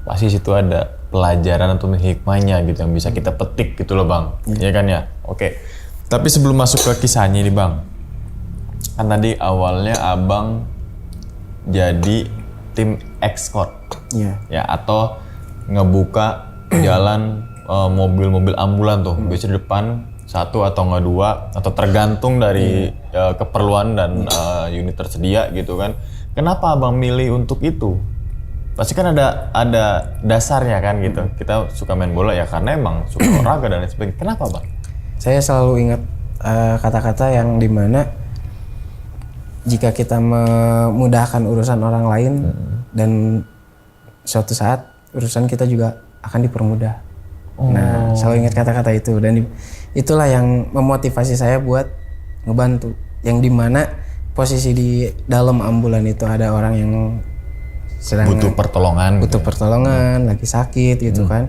pasti situ ada pelajaran atau hikmahnya gitu yang bisa kita petik gitu loh bang. Iya kan ya. Oke. Tapi sebelum masuk ke kisahnya nih bang, kan tadi awalnya abang jadi tim escort, ya, atau ngebuka jalan mobil-mobil ambulan tuh, biasanya di depan satu atau nggak dua, atau tergantung dari keperluan dan unit tersedia gitu kan. Kenapa abang milih untuk itu? Pasti kan ada dasarnya kan gitu. Kita suka main bola ya karena emang suka olahraga dan lain sebagainya. Kenapa bang? Saya selalu ingat kata-kata yang dimana jika kita memudahkan urusan orang lain, dan suatu saat urusan kita juga akan dipermudah. Nah, selalu ingat kata-kata itu, dan itulah yang memotivasi saya buat ngebantu. Yang dimana posisi di dalam ambulan itu ada orang yang sedang butuh pertolongan, lagi sakit gitu kan,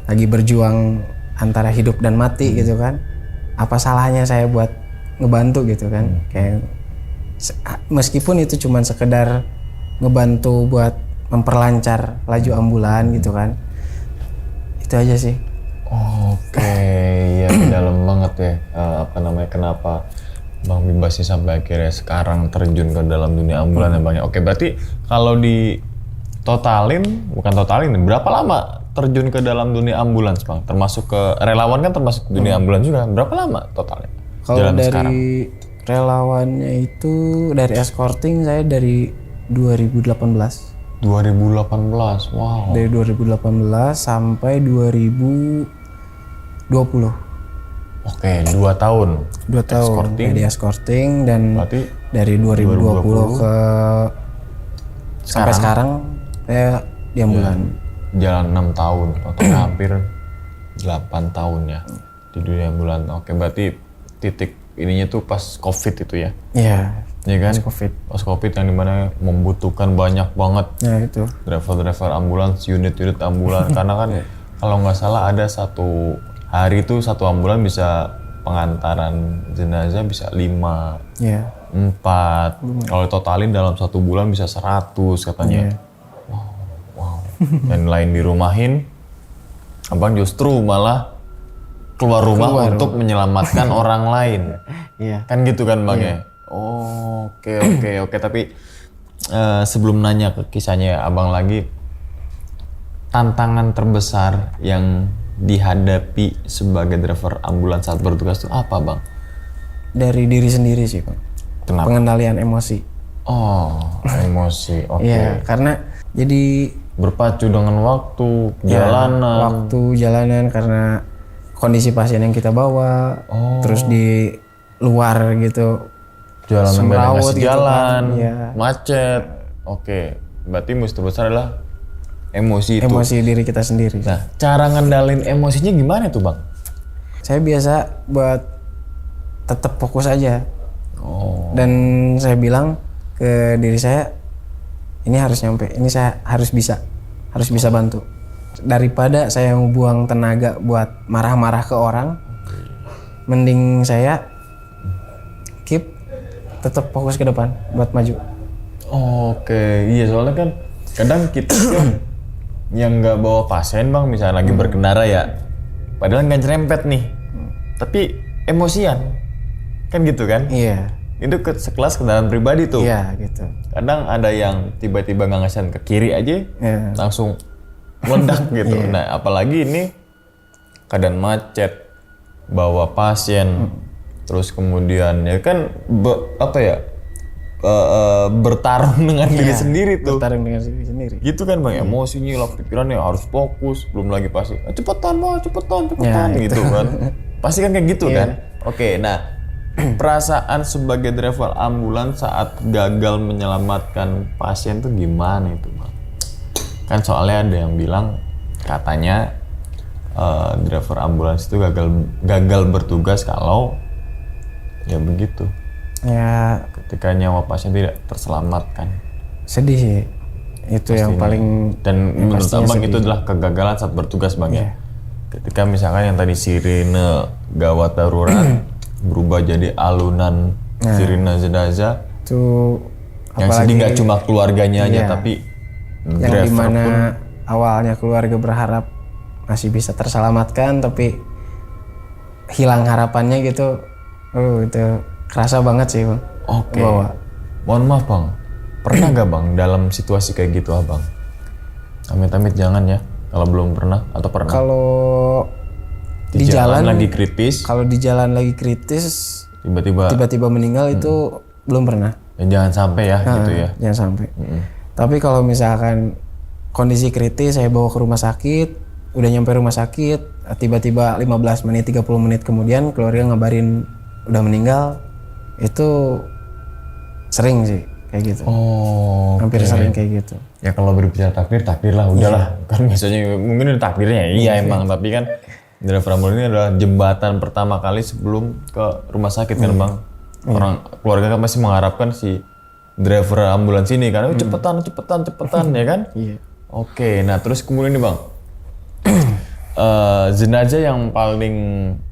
lagi berjuang antara hidup dan mati gitu kan. Apa salahnya saya buat ngebantu gitu kan? Kayak meskipun itu cuman sekedar ngebantu buat memperlancar laju ambulan gitu kan. Itu aja sih. Oke, ya dalam banget ya. Kenapa Bang Bibas sih sampai akhirnya sekarang terjun ke dalam dunia ambulan yang banyak. Oke, berarti kalau bukan totalin, berapa lama terjun ke dalam dunia ambulans bang? Termasuk ke relawan kan, termasuk dunia ambulans juga. Berapa lama totalnya? Kalau dari sekarang? Relawannya itu dari escorting saya dari 2018. 2018, wow. Dari 2018 sampai 2020. Oke, 2 tahun. 2 tahun Escorting. jadi escorting, dan Berarti dari 2020 ke sampai sekarang saya di ambulan. jalan 6 tahun atau hampir 8 tahun ya di dunia ambulan. Oke, berarti titik ininya tuh pas COVID itu ya? Iya. Iya kan? COVID. Pas COVID yang dimana membutuhkan banyak banget Ya itu. driver ambulans, unit-unit ambulan. Karena kan kalau nggak salah ada satu hari itu satu ambulan bisa pengantaran jenazah bisa 5, Iya. 4. Kalau totalin dalam 1 bulan bisa 100 katanya. Iya. Wow. Dan lain dirumahin, abang justru malah keluar rumah untuk menyelamatkan orang lain. Iya. Kan gitu kan bang ya? Oh, oke. Tapi sebelum nanya ke kisahnya abang lagi, tantangan terbesar yang dihadapi sebagai driver ambulans saat bertugas itu apa bang? Dari diri sendiri sih, Pak. Kenapa? Pengendalian emosi. Oh, emosi. Oke. Iya, karena jadi Berpacu dengan waktu, jalanan. jalanan karena kondisi pasien yang kita bawa, terus di luar gitu, Jalanan nggak semrawut ngasih gitu jalan, kan. Iya. macet. Oke, berarti mesti terbesar adalah emosi itu. Emosi diri kita sendiri. Nah, cara ngendalin emosinya gimana tuh bang? Saya biasa buat tetap fokus aja. Oh, Dan saya bilang ke diri saya, ini harus nyampe, ini saya harus bisa bantu. Daripada saya buang tenaga buat marah-marah ke orang, mending saya tetap fokus ke depan buat maju. oke. Iya, soalnya kan kadang kita kan yang nggak bawa pasien bang, misalnya lagi berkendara ya, padahal nggak nyerempet nih, tapi emosian, kan gitu kan? Iya. Itu sekelas kendaraan pribadi tuh. Iya gitu. Kadang ada yang tiba-tiba ngangesan ke kiri aja, Iya. langsung meledak gitu. Nah, apalagi ini keadaan macet, bawa pasien, terus kemudian ya kan bertarung dengan diri sendiri tuh. Bertarung dengan diri sendiri. Gitu kan bang, emosinya lah, pikirannya harus fokus, belum lagi pasti cepetan gitu kan. Pasti kan kayak gitu kan. Oke, nah perasaan sebagai driver ambulans saat gagal menyelamatkan pasien tuh gimana itu bang? Kan soalnya ada yang bilang katanya driver ambulans itu gagal bertugas kalau ya begitu. Ya Ketika nyawa pasien tidak terselamatkan. sedih sih. Itu yang paling, Dan menurut pastinya abang sedih. itu adalah kegagalan saat bertugas bang ya. Ketika misalkan yang tadi sirine gawat darurat berubah jadi alunan sirine jenazah, itu yang sedih nggak cuma keluarganya aja tapi yang driver dimana pun. awalnya keluarga berharap masih bisa terselamatkan, tapi hilang harapannya gitu. Itu kerasa banget sih bang. Oke. Bawa. Mohon maaf bang, pernah nggak bang dalam situasi kayak gitu abang? Amit-amit jangan ya, kalau belum pernah atau pernah? Kalau di jalan lagi kritis, kalau di jalan lagi kritis tiba-tiba meninggal itu belum pernah. ya jangan sampai ya gitu ya. Jangan sampai. Tapi kalau misalkan kondisi kritis, saya bawa ke rumah sakit, udah nyampe rumah sakit, tiba-tiba 15 menit 30 menit kemudian keluarga ngabarin udah meninggal, itu sering sih kayak gitu. Oh, Hampir sering kayak gitu. ya kalau berbicara takdir lah, udahlah. Kan biasanya mungkin udah takdirnya, iya emang. Tapi kan driver ambulans ini adalah jembatan pertama kali sebelum ke rumah sakit kan bang. Orang keluarga kan pasti mengharapkan si driver ambulans ini kan, cepetan ya kan? Iya. Oke, nah terus kemudian nih bang, jenazah yang paling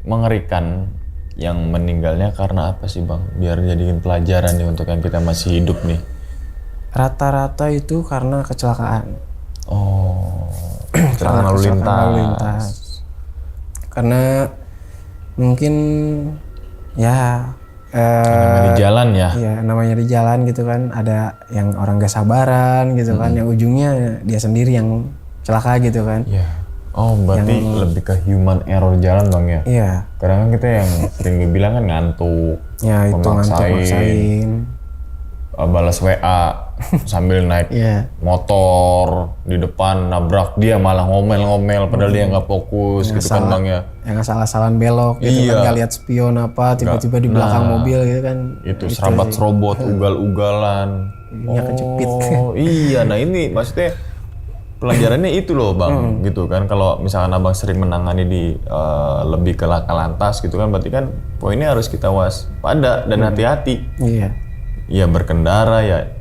mengerikan yang meninggalnya karena apa sih bang? Biar jadiin pelajaran nih untuk yang kita masih hidup nih. Rata-rata itu karena kecelakaan. Oh, kecelakaan lalu lintas. Karena mungkin ya Namanya di jalan ya. iya, namanya di jalan gitu kan, ada yang orang gak sabaran gitu kan, yang ujungnya dia sendiri yang celaka gitu kan. Iya. Oh, berarti lebih ke human error jalan bang ya? Iya. Kadang kan kita yang sering dibilang kan ngantuk, Ya itu maksain, maksain. balas WA, sambil naik Iya. motor di depan nabrak dia malah ngomel-ngomel padahal dia nggak fokus gitu kan bang ya. Yang salah-salahan belok gitu Iya. kan, nggak lihat spion apa, tiba-tiba di belakang mobil gitu kan. Itu serabat serobot ugal-ugalan. Ininya kejepit. Oh iya, nah ini maksudnya pelajarannya itu loh bang, gitu kan. Kalau misalkan abang sering menangani di lebih ke laka lantas gitu kan, berarti kan poinnya harus kita waspada dan hati-hati. Iya. Ya berkendara ya,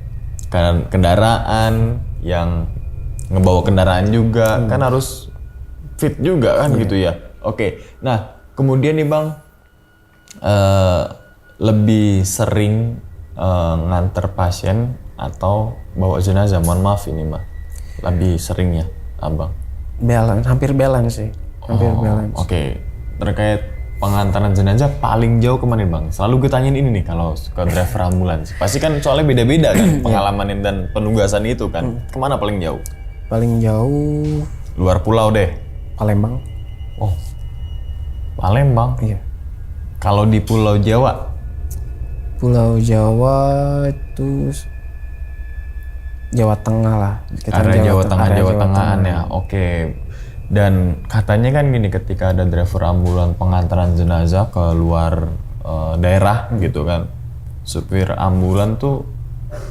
kan kendaraan yang ngebawa kendaraan juga kan harus fit juga kan gitu ya. Oke, nah kemudian nih bang, lebih sering nganter pasien atau bawa jenazah? Mohon maaf ini mah. Lebih seringnya abang? Balance, hampir balance sih. Hampir balance. Oke. Terkait pengantaran jenazah paling jauh kemana bang? Selalu gue tanyain ini nih kalau ke driver ambulans. Pasti kan soalnya beda-beda kan pengalaman dan penugasan itu kan. Kemana paling jauh? Paling jauh Luar pulau deh. Palembang. Oh, Palembang. Iya. Kalau di Pulau Jawa? Pulau Jawa itu Jawa Tengah lah. Sekitar Area Jawa Tengah, area Jawa Tengahan ya. Oke. Dan katanya kan gini, ketika ada driver ambulan pengantaran jenazah ke luar daerah gitu kan, supir ambulan tuh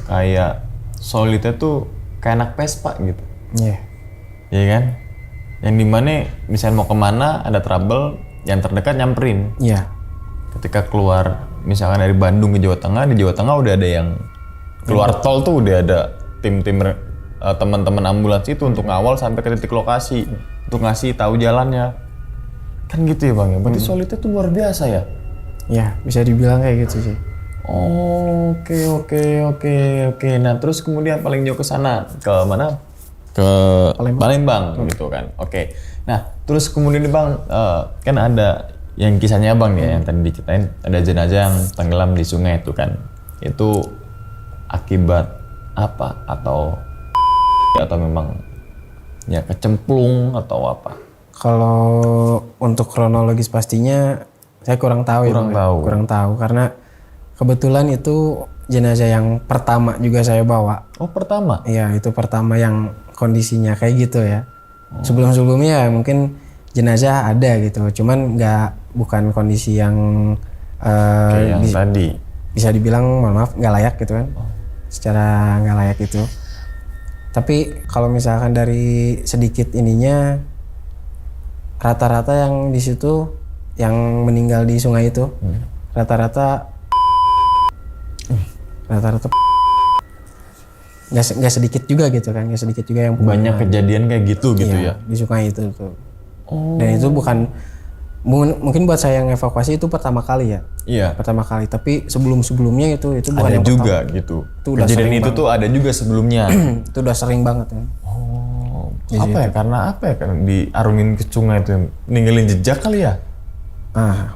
kayak solidnya tuh kayak anak Vespa gitu. Iya. Iya kan? Yang dimana misalnya mau kemana ada trouble, yang terdekat nyamperin. Iya. Ketika keluar misalkan dari Bandung ke Jawa Tengah, di Jawa Tengah udah ada yang keluar tol tuh udah ada tim-tim teman-teman ambulans itu untuk ngawal sampai ke titik lokasi untuk ngasih tahu jalannya. Kan gitu ya bang ya. Berarti solidnya tuh luar biasa ya. Ya, bisa dibilang kayak gitu sih. Oh, oke. Nah, terus kemudian paling jauh ke sana ke mana? Ke Palembang gitu kan. Oke. Nah, terus kemudian nih bang, kan ada yang kisahnya bang ya, yang tadi diceritain ada jenazah yang tenggelam di sungai itu kan. Itu akibat apa atau memang ya kecemplung atau apa? Kalau untuk kronologis pastinya saya kurang tahu ya. Kurang tahu karena kebetulan itu jenazah yang pertama juga saya bawa. Oh, pertama? Iya, itu pertama yang kondisinya kayak gitu ya. Sebelum-sebelumnya ya mungkin jenazah ada gitu, cuman bukan kondisi yang kayak yang tadi. Bisa dibilang mohon maaf nggak layak gitu kan. Secara nggak layak itu. Tapi kalau misalkan dari sedikit ininya, rata-rata yang di situ yang meninggal di sungai itu rata-rata nggak sedikit juga gitu kan, nggak sedikit juga yang Banyak kejadian kayak gitu ya. di sungai itu tuh. Oh. Dan itu bukan mungkin buat saya yang evakuasi itu pertama kali ya. Iya. Pertama kali, tapi sebelum-sebelumnya itu bukan Ada yang juga pertama. gitu. Itu udah Kejadian sering itu tuh ada juga sebelumnya. Itu udah sering banget ya. Oh. Apa ya? Karena apa ya? Karena diarungin ke sungai itu ninggalin jejak kali ya?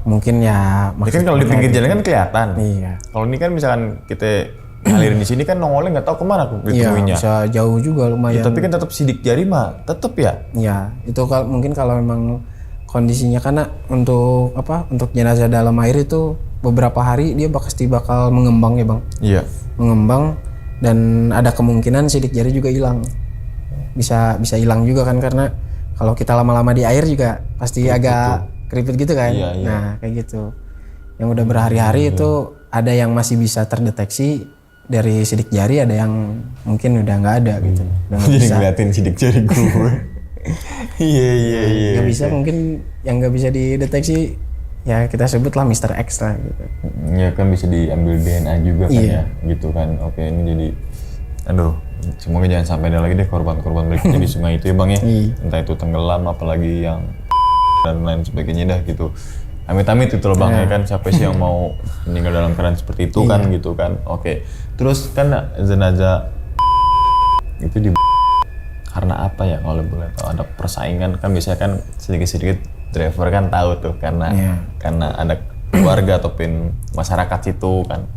Mungkin ya. Ini kan kalau di pinggir jalan kan kelihatan. Iya. Kalau ini kan misalkan kita ngalirin di sini kan nongolnya nggak tahu kemana Iya, ditemuinya. bisa jauh juga lumayan. Ya, tapi kan tetap sidik jari mah, tetap ya. Ya, itu mungkin kalau memang kondisinya karena untuk jenazah dalam air itu beberapa hari dia pasti bakal mengembang ya bang. Iya. Mengembang dan ada kemungkinan sidik jari juga hilang. Bisa hilang juga kan karena kalau kita lama-lama di air juga pasti agak keriput gitu kan. Iya. Nah kayak gitu. Yang udah berhari-hari itu ada yang masih bisa terdeteksi dari sidik jari, ada yang mungkin udah nggak ada gitu. Udah nggak Jadi bisa. ngeliatin sidik jari gue. Iya. Nggak bisa mungkin yang nggak bisa dideteksi ya kita sebutlah Mr. X lah gitu. Ya kan bisa diambil DNA juga kan ya, gitu kan. Oke, ini jadi, aduh, semoga jangan sampai ada lagi deh korban-korban berikutnya di sungai itu ya bang ya. Entah itu tenggelam, apalagi yang dan lain sebagainya dah gitu. Amit-amit itu loh bang ya kan, siapa sih yang mau meninggal dalam keadaan seperti itu kan gitu kan. Oke, terus kan jenazah itu di karena apa ya kalau boleh tahu, ada persaingan kan biasanya kan sedikit-sedikit driver kan tahu tuh karena ada keluarga ataupun masyarakat situ kan.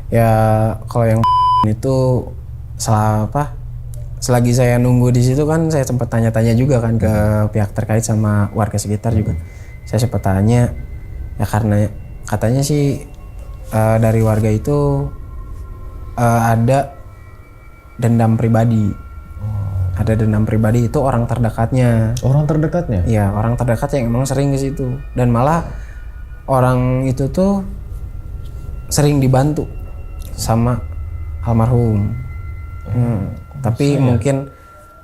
Ya kalau yang itu selagi saya nunggu di situ kan saya sempat tanya-tanya juga kan ke pihak terkait sama warga sekitar juga. Saya sempat tanya ya karena katanya sih dari warga itu ada dendam pribadi. Ada dendam pribadi, itu orang terdekatnya. Orang terdekatnya? Iya, orang terdekat yang emang sering ke situ. Dan malah orang itu tuh sering dibantu sama almarhum. Tapi mungkin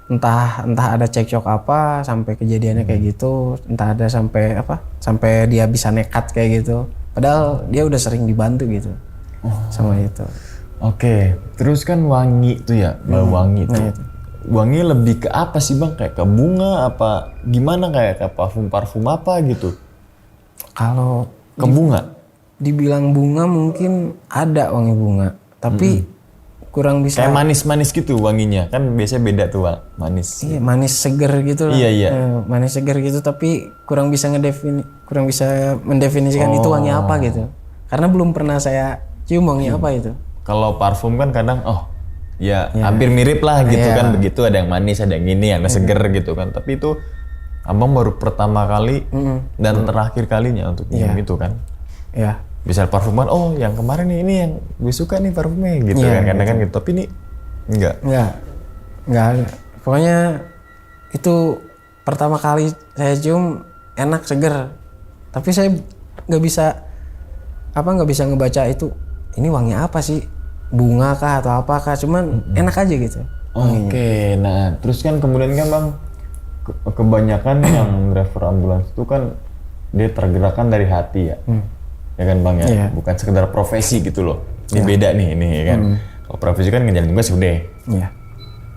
entah ada cekcok apa sampai kejadiannya kayak gitu, entah ada sampai dia bisa nekat kayak gitu. Padahal dia udah sering dibantu gitu sama itu. Oke, terus kan wangi tuh ya, bau wangi tuh. itu. Wangi lebih ke apa sih bang? Kayak ke bunga apa gimana, kayak ke parfum apa gitu? Kalau Ke bunga? dibilang bunga mungkin ada wangi bunga, tapi kurang bisa. Kayak manis-manis gitu wanginya, kan biasanya beda tuh Bang, manis. Iya, manis seger gitu lah. Iya. Manis seger gitu, tapi kurang bisa mendefinisikan itu wangi apa gitu. Karena belum pernah saya cium wangi apa itu. Kalau parfum kan kadang ya hampir mirip lah gitu kan, begitu ada yang manis, ada yang ini, ada seger gitu kan. Tapi itu abang baru pertama kali dan terakhir kalinya untuk nyium itu kan. Iya. Bisa parfum kan, yang kemarin nih ini yang gue suka nih parfumnya gitu kan, kadang kan gitu. Tapi ini enggak Enggak. Pokoknya itu pertama kali saya cium enak, seger. Tapi saya nggak bisa ngebaca itu ini wangi apa sih, bunga kah atau apa kah, cuman enak aja gitu. Oke, nah terus kan kemudian kan bang, kebanyakan yang driver ambulans itu kan dia tergerakkan dari hati ya. Ya kan bang ya, bukan sekedar profesi gitu loh. Ini beda nih ini ya kan. Kalau profesi kan ngejalan tugas udah. Iya.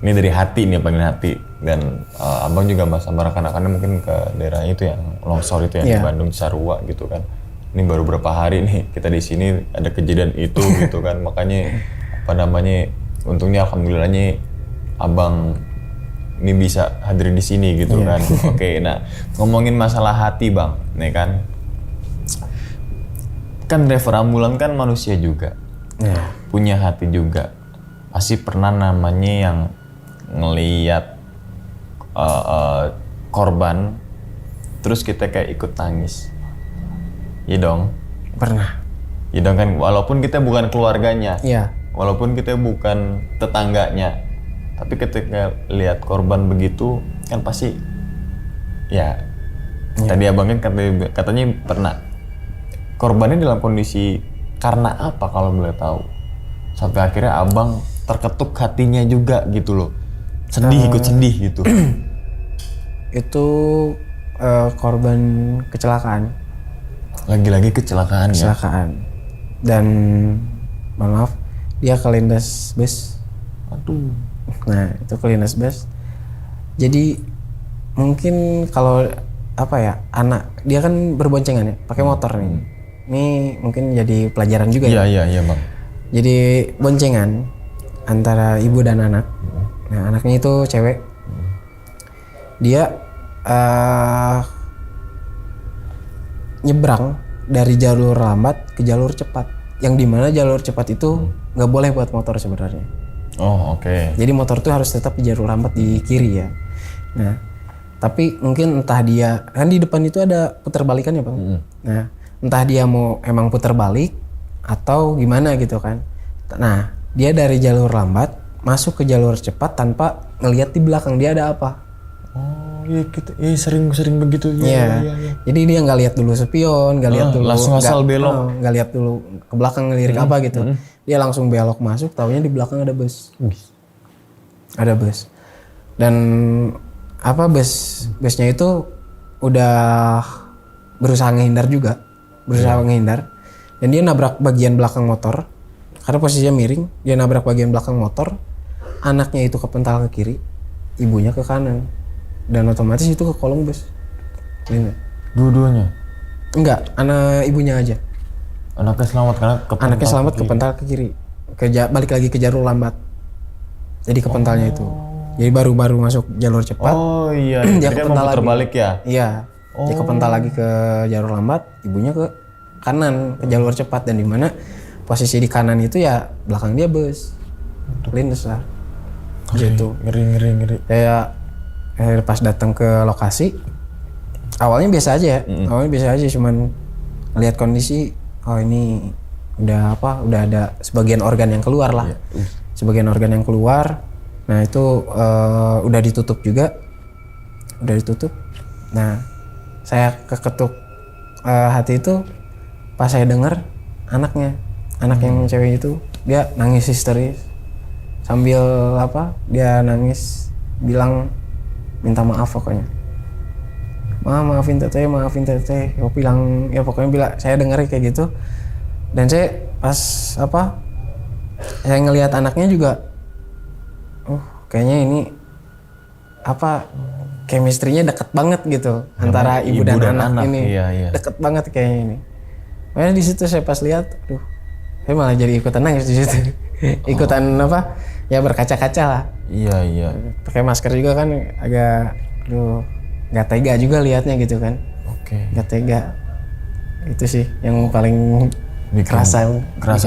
Ini dari hati nih, panggil hati. Dan abang juga sama rekan-rekannya mungkin ke daerah itu yang longsor itu yang di Bandung, Cisarua gitu kan. Ini baru berapa hari nih kita di sini ada kejadian itu gitu kan. Makanya untungnya alhamdulillahnya abang ini bisa hadir di sini gitu kan. Oke, nah ngomongin masalah hati bang, nih kan driver ambulan kan manusia juga, punya hati juga. Pasti pernah namanya yang ngeliat korban, terus kita kayak ikut nangis. Iya dong? Pernah. Iya dong kan, walaupun kita bukan keluarganya, walaupun kita bukan tetangganya, tapi ketika lihat korban begitu, kan pasti tadi abang kan katanya pernah. Korbannya dalam kondisi karena apa kalau boleh tahu? Sampai akhirnya abang terketuk hatinya juga gitu loh. Ikut sedih gitu. Itu korban kecelakaan. Lagi-lagi kecelakaan ya? Kecelakaan. Dan maaf, dia kelindas bus. Aduh. Nah, itu kelindas bus. Jadi mungkin kalau anak dia kan berboncengan ya, pakai motor nih. Ini mungkin jadi pelajaran juga ya. Iya bang. Jadi boncengan antara ibu dan anak. Nah, anaknya itu cewek. Dia nyebrang dari jalur lambat ke jalur cepat. Yang dimana jalur cepat itu nggak boleh buat motor sebenarnya. Oh oke. Jadi motor tuh harus tetap di jalur lambat di kiri ya. Nah, tapi mungkin entah dia kan di depan itu ada putar balikannya bang. Nah, entah dia mau emang putar balik atau gimana gitu kan. Nah, dia dari jalur lambat masuk ke jalur cepat tanpa ngelihat di belakang dia ada apa. Oh iya, kita sering begitu. Iya. Jadi dia nggak lihat dulu spion, nggak lihat dulu, langsung asal belok, nggak lihat dulu ke belakang ngelirik apa gitu. Dia langsung belok masuk, taunya di belakang ada bus. Ada bus. Dan busnya itu udah berusaha menghindar juga. Dan dia nabrak bagian belakang motor karena posisinya miring. Dia nabrak bagian belakang motor, anaknya itu kepental ke kiri, ibunya ke kanan, dan otomatis itu ke kolong bus. Dua-duanya? Enggak, anak ibunya aja. Anaknya selamat karena kepental ke kiri, balik lagi ke jalur lambat. Jadi kepentalnya itu, jadi baru masuk jalur cepat. Oh iya, dia kepental lagi. Terbalik ya? Iya. Dia kepental lagi ke jalur lambat, ibunya ke kanan ke jalur cepat, dan di mana posisi di kanan itu ya belakang dia bus. Lindes lah. Gitu. Ngeri. Kayak pas datang ke lokasi, awalnya biasa aja ya. Awalnya biasa aja, cuman lihat kondisi, ini udah ada sebagian organ yang keluar lah. sebagian organ yang keluar. Nah itu udah ditutup juga, udah ditutup. Nah saya keketuk hati itu pas saya dengar anak yang cewek itu dia nangis histeris sambil dia nangis bilang minta maaf pokoknya. Maafin teteh. Aku bilang ya pokoknya saya dengar kayak gitu. Dan saya pas saya ngelihat anaknya juga, kayaknya ini chemistry-nya deket banget gitu antara ibu dan anak ini. Iya. Deket banget kayaknya ini. Makanya di situ saya pas lihat, saya malah jadi ikutan nangis di situ. Ikutan ya berkaca-kaca lah. Iya. Pakai masker juga kan agak nggak tega juga lihatnya gitu kan. Oke. Nggak tega. Itu sih yang paling kerasa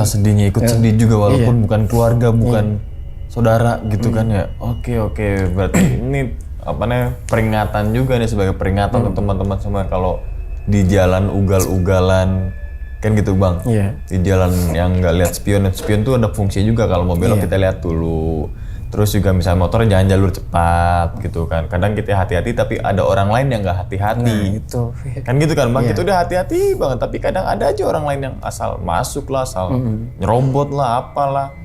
sedihnya, ikut sedih juga walaupun bukan keluarga, bukan saudara gitu kan ya. Oke. Berarti ini peringatan juga nih, sebagai peringatan untuk teman-teman semua kalau di jalan ugal-ugalan kan gitu bang. Di jalan yang nggak lihat spion tuh ada fungsi juga, kalau mau belok kita lihat dulu. Terus juga misalnya motor jangan jalur cepat gitu kan. Kadang kita hati-hati tapi ada orang lain yang nggak hati-hati. Nah itu. Kan gitu kan bang, kita udah hati-hati banget tapi kadang ada aja orang lain yang asal masuk lah, asal nyerobot lah, apalah.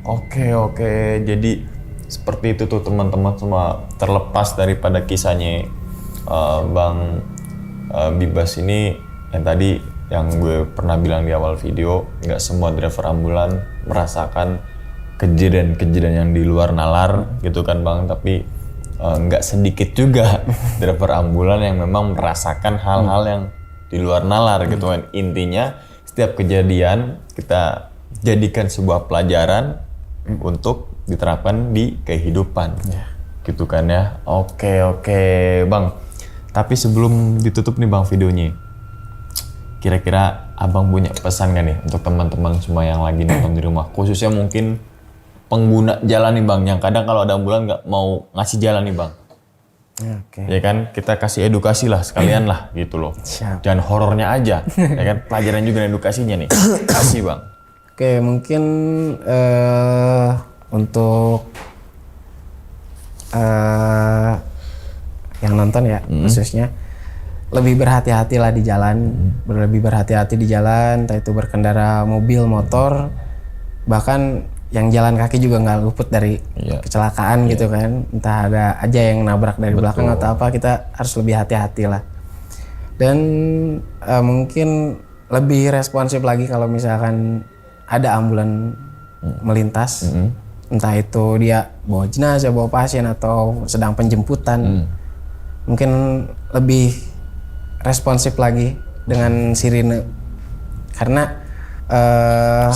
Oke. Jadi seperti itu tuh teman-teman semua, terlepas daripada kisahnya Bang Bibas ini yang tadi yang gue pernah bilang di awal video, nggak semua driver ambulan merasakan kejadian-kejadian yang di luar nalar gitu kan bang, tapi nggak sedikit juga driver ambulan yang memang merasakan hal-hal yang di luar nalar gitu kan. Intinya setiap kejadian kita jadikan sebuah pelajaran untuk diterapkan di kehidupan gitu kan ya. Oke bang, tapi sebelum ditutup nih bang videonya, kira-kira abang punya pesan gak nih untuk teman-teman semua yang lagi nonton di rumah, khususnya mungkin pengguna jalan nih bang, yang kadang kalau ada ambulan nggak mau ngasih jalan nih bang. Ya kan, kita kasih edukasi lah sekalian lah gitu loh. Jangan horornya aja, ya kan, pelajaran juga edukasinya nih. Kasih bang. Oke, mungkin untuk yang nonton ya khususnya lebih berhati-hati lah di jalan, lebih berhati-hati di jalan, entah itu berkendara mobil, motor, bahkan yang jalan kaki juga nggak luput dari kecelakaan gitu kan. Entah ada aja yang nabrak dari belakang atau apa, kita harus lebih hati-hati lah. Dan mungkin lebih responsif lagi kalau misalkan ada ambulan melintas, entah itu dia bawa jenazah, bawa pasien atau sedang penjemputan, mungkin lebih responsif lagi dengan sirine. Karena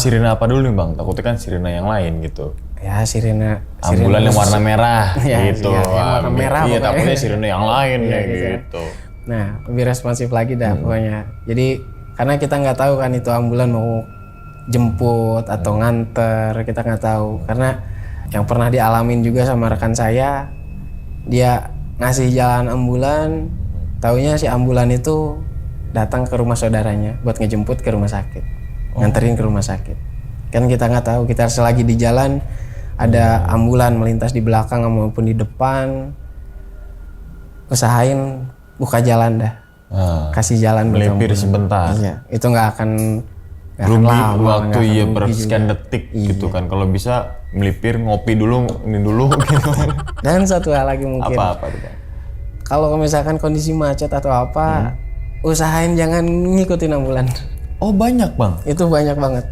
sirine apa dulu nih bang? Takutnya kan sirine yang lain gitu. Ya sirine ambulan yang warna merah gitu. Yang warna merah. Iya, takutnya sirine yang lain gitu. Nah, lebih responsif lagi dah pokoknya. Jadi karena kita nggak tahu kan itu ambulan mau jemput atau nganter, kita nggak tahu. Karena yang pernah dialamin juga sama rekan saya, dia ngasih jalan ambulan, taunya si ambulan itu datang ke rumah saudaranya buat ngejemput ke rumah sakit. Nganterin ke rumah sakit. Kan kita nggak tahu, kita selagi di jalan ada ambulan melintas di belakang maupun di depan, usahain buka jalan dah. Kasih jalan melipir sebentar. Iya, itu nggak akan rugi lama, waktu ya bersekian detik gitu kan. Kalau bisa melipir, ngopi dulu, ini dulu gitu. Dan satu hal lagi mungkin. Apa tuh bang? Kalau misalkan kondisi macet atau apa, usahain jangan ngikutin ambulan. Oh banyak bang? Itu banyak banget.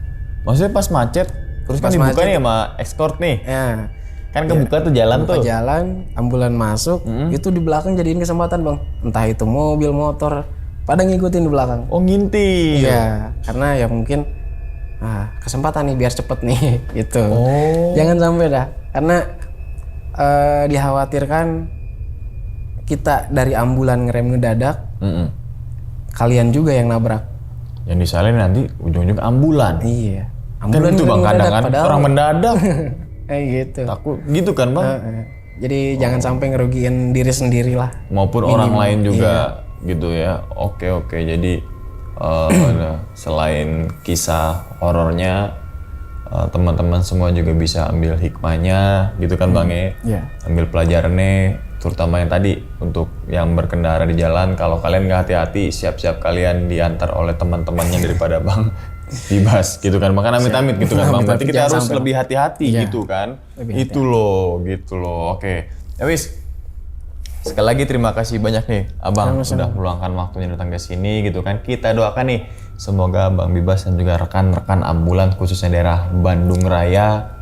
Maksudnya pas macet, terus kan dibuka nih sama escort nih. Ya. Kan kebuka tuh jalan tuh. Jalan, ambulan masuk, itu di belakang jadiin kesempatan bang. Entah itu mobil, motor, pada ngikutin di belakang. Oh nginti. Iya, karena ya mungkin kesempatan nih biar cepet nih gitu. Jangan sampai dah, karena dikhawatirkan kita dari ambulan ngerem ngedadak, kalian juga yang nabrak. Yang disalin nanti ujung-ujung ambulan. Iya. Ambulan kan itu bang, kadang kan orang mendadak. Gitu. Takut gitu kan bang. Jadi jangan sampai ngerugiin diri sendiri lah. Maupun orang lain juga gitu ya. Oke. Jadi selain kisah horornya, teman-teman semua juga bisa ambil hikmahnya gitu kan Bang ya. Iya. Ambil pelajarannya, terutama yang tadi untuk yang berkendara di jalan, kalau kalian nggak hati-hati, siap-siap kalian diantar oleh teman-temannya daripada Bang Dibas gitu kan. Makanya amit-amit gitu kan Bang. Berarti Amit-amit kita jangan harus sampai. lebih hati-hati Iya. gitu kan. Lebih Itu loh, gitu loh. Oke. Ya wis. Sekali lagi terima kasih banyak nih Abang sudah meluangkan waktunya datang ke sini gitu kan. Kita doakan nih semoga Bang Bibas dan juga rekan-rekan ambulan khususnya daerah Bandung Raya,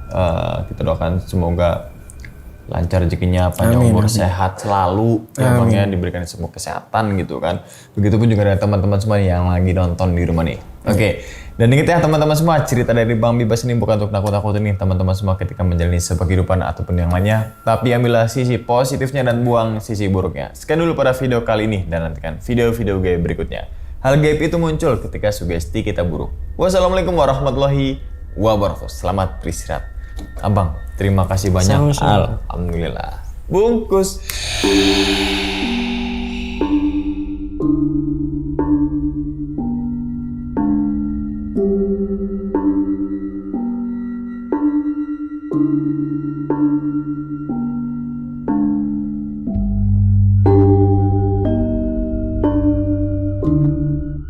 kita doakan semoga lancar rezekinya, panjang umur, sehat selalu, ya Bang ya, diberikan semua kesehatan gitu kan. Begitupun juga ada teman-teman semua yang lagi nonton di rumah nih. Oke. Dan ingat ya teman-teman semua, cerita dari Bang Bibas ini bukan untuk nakut-nakutin nih teman-teman semua ketika menjalani sebuah kehidupan ataupun yang lainnya. Tapi ambillah sisi positifnya dan buang sisi buruknya. Sekian dulu pada video kali ini dan nantikan video-video gaib berikutnya. Hal gaib itu muncul ketika sugesti kita buruk. Wassalamualaikum warahmatullahi wabarakatuh. Selamat beristirahat. Abang, terima kasih banyak. Sama-sama. Alhamdulillah. Bungkus.